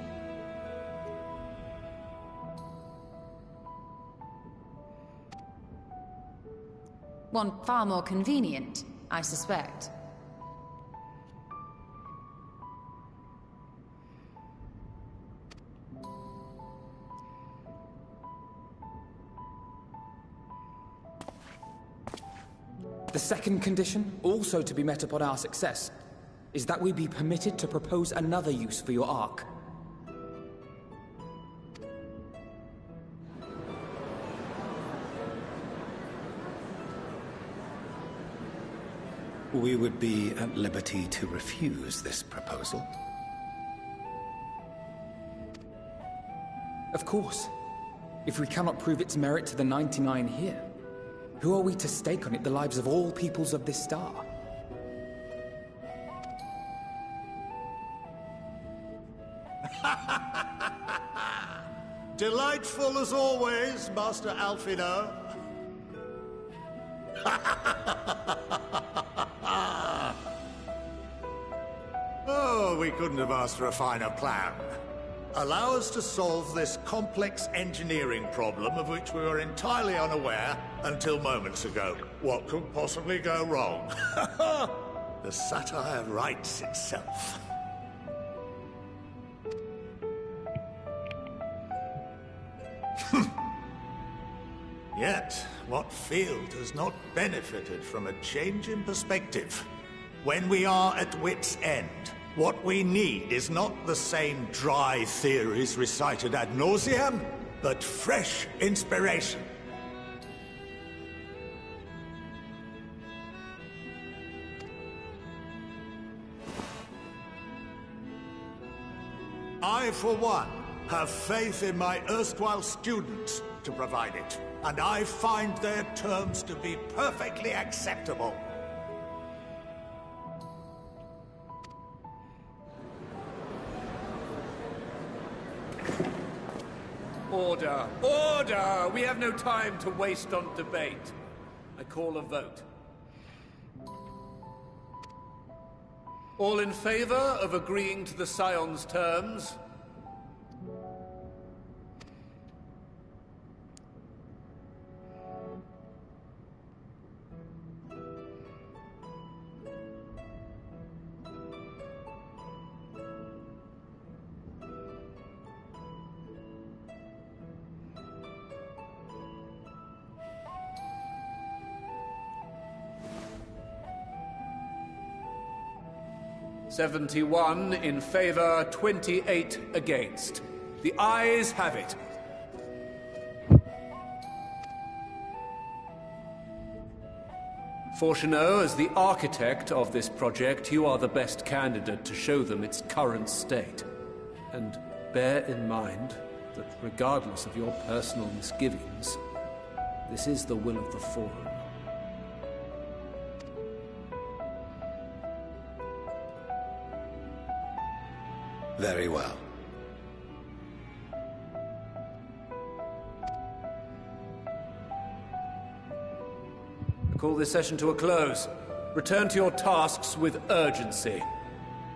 One far more convenient, I suspect. The second condition, also to be met upon our success, is that we be permitted to propose another use for your Ark. We would be at liberty to refuse this proposal. Of course. If we cannot prove its merit to the 99 here, who are we to stake on it the lives of all peoples of this star? Delightful as always, Master Alfino. Oh, we couldn't have asked for a finer plan. Allow us to solve this complex engineering problem of which we were entirely unaware until moments ago. What could possibly go wrong? The satire writes itself. Yet, what field has not benefited from a change in perspective? When we are at wit's end, what we need is not the same dry theories recited ad nauseam, but fresh inspiration. I, for one, have faith in my erstwhile students to provide it, and I find their terms to be perfectly acceptable. Order! Order! We have no time to waste on debate. I call a vote. All in favor of agreeing to the Scion's terms? "71 in favor, 28 against. The ayes have it. Fortuneau, as the architect of this project, you are the best candidate to show them its current state. And bear in mind that regardless of your personal misgivings, this is the will of the Forum. Very well. call this session to a close. Return to your tasks with urgency.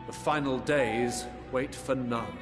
The final days wait for none.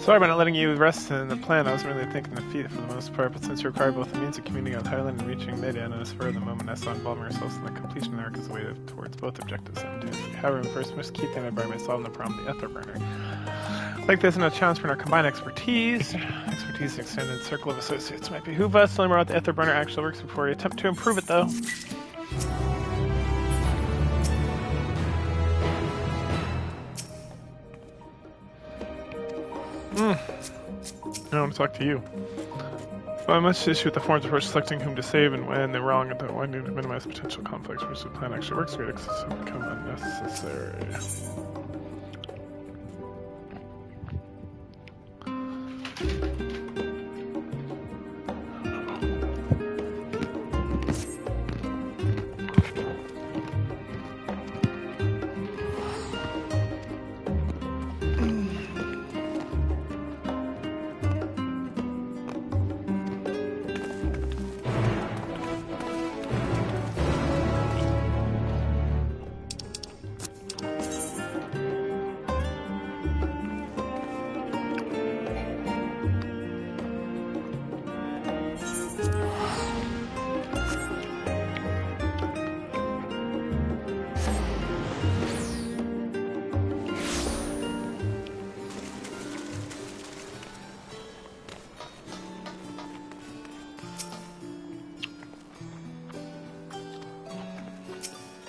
Sorry about not letting you rest in the plan. I wasn't really thinking of feet for the most part, but since you require both the means of commuting out Highland and reaching Mid-End on a spur of the moment, I saw involving ourselves in the completion of the arc as a way towards both objectives simultaneously. However, we first must keep them by myself and the problem of the Etherburner. Like there's no challenge for our combined expertise. Expertise extended circle of associates might behoove us. Learn more about the Etherburner actually works before we attempt to improve it, though. I want to talk to you. Well, I must issue with the forms before selecting whom to save and when. They're wrong at that one to minimize potential conflicts, which the plan actually works. Great access has become unnecessary.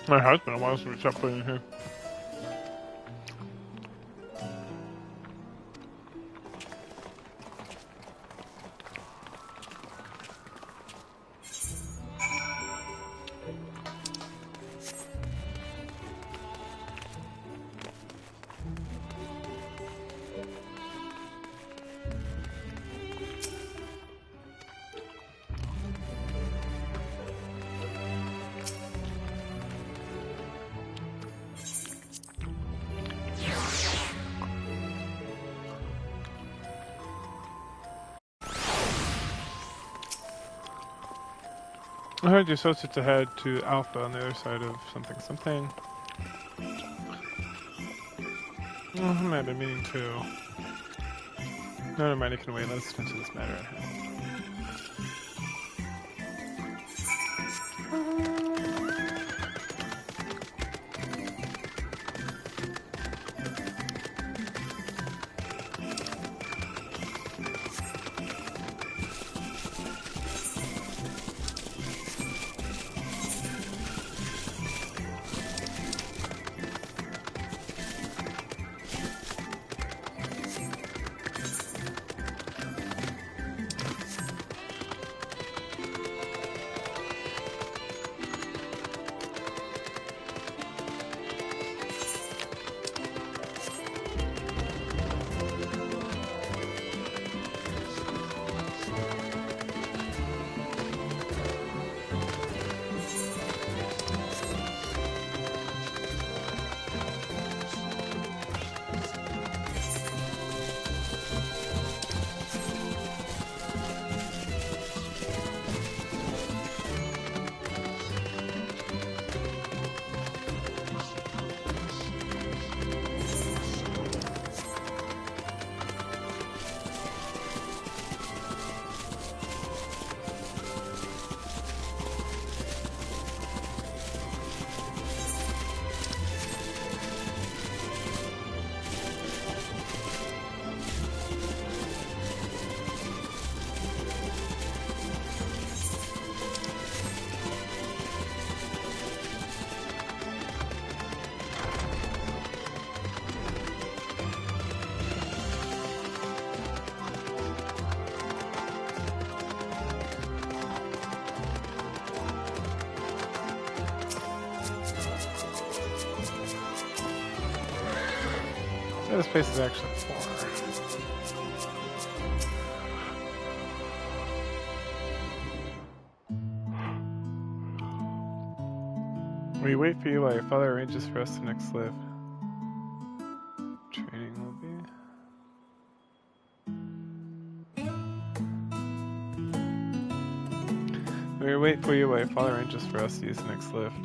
My has been a while since we stopped playing here. I heard your associates ahead to Alpha on the other side of something something. Oh, I might have been meaning to. No, never mind, it can wait. Let's attend to this matter at hand. Yeah, this place is actually far. We wait for you while your father arranges for us the next lift. Training will be. We wait for you while your father arranges for us to use the next lift.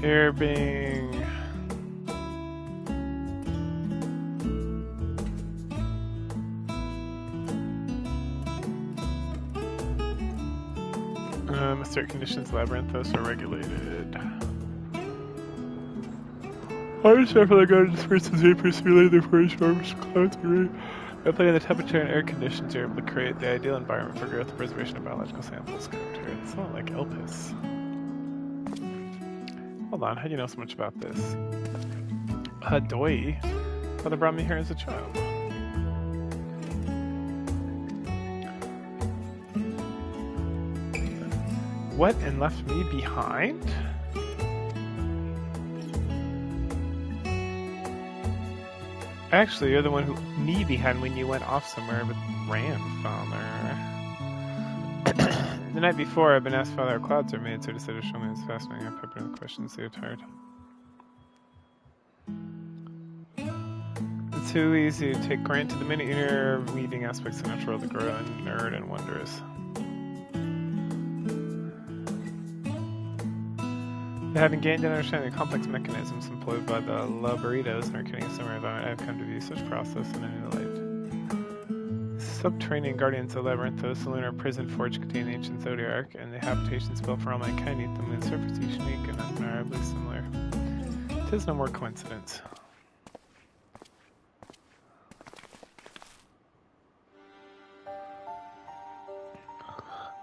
Here being certain conditions, labyrinthos are regulated. Hardest for the gardens first is vapors related to forest storms, clouds, and rain. By playing the temperature and air conditions, you're able to create the ideal environment for growth and preservation of biological samples. It's not like Elpis. Hold on, how do you know so much about this? Doi. Father brought me here as a child. What, and left me behind? Actually, you're the one who left me behind when you went off somewhere with grandfather. The night before, I've been asked how our clouds are made, so I decided to show me it's fascinating. I peppered in the questions, so you're tired. It's too easy to take granted the minute you're weaving aspects of the natural world to grow and nerd and wondrous. Having gained an understanding of the complex mechanisms employed by the laboritos in our creating a similar environment, I have come to view such process in a new light. Subterranean guardians of Labyrinthos, the lunar prison forge contain the ancient zodiac, and the habitations built for all mankind beneath the moon's surface, each unique and undeniably similar. 'Tis no more coincidence.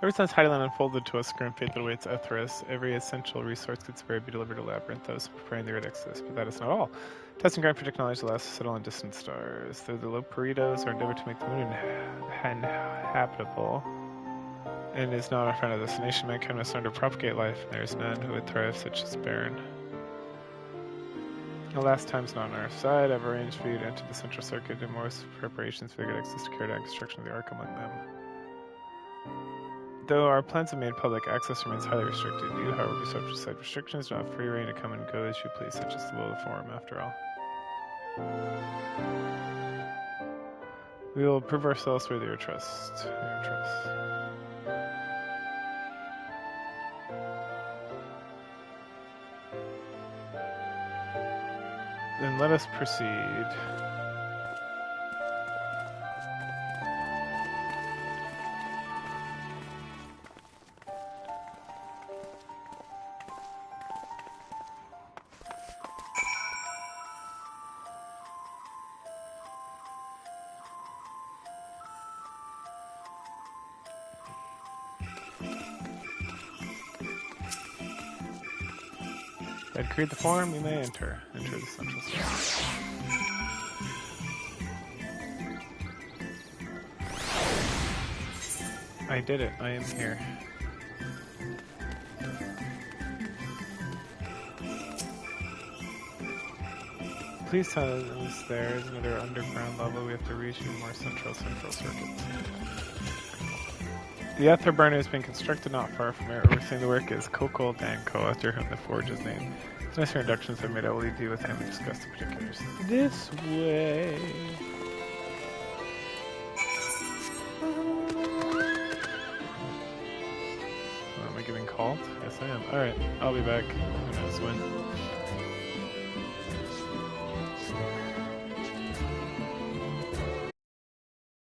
Ever since Hydaelyn unfolded to us the grim fate that awaits Ethris, every essential resource could be delivered to Labyrinthos, preparing the Great Exodus. But that is not all. Testing ground for technology allows us to settle on distant stars. Though the Loperitos are endeavored to make the moon habitable, and is not our final destination, mankind must learn to propagate life, and there is none who would thrive such as barren. The last time's not on our side. I've arranged for you to enter the central circuit and more preparations for the Great Exodus to carry out construction of the Ark among them. Though our plans have made public, access remains highly restricted. You, however, be subject to site restrictions, don't have free reign to come and go as you please, such as the will of the Forum, after all. We will prove ourselves worthy of your trust. Then let us proceed. I'd create the form, you may enter. Enter the central circuit. I did it. I am here. Please tell us there is another underground level we have to reach in more central circuits. The ether burner is being constructed not far from here. Overseeing the work is Kokol Danko, after whom the forge is named. As necessary introductions are made, I will leave you with him and discuss the particulars. This way. Am I getting called? Yes, I am. Alright, I'll be back. Who knows when.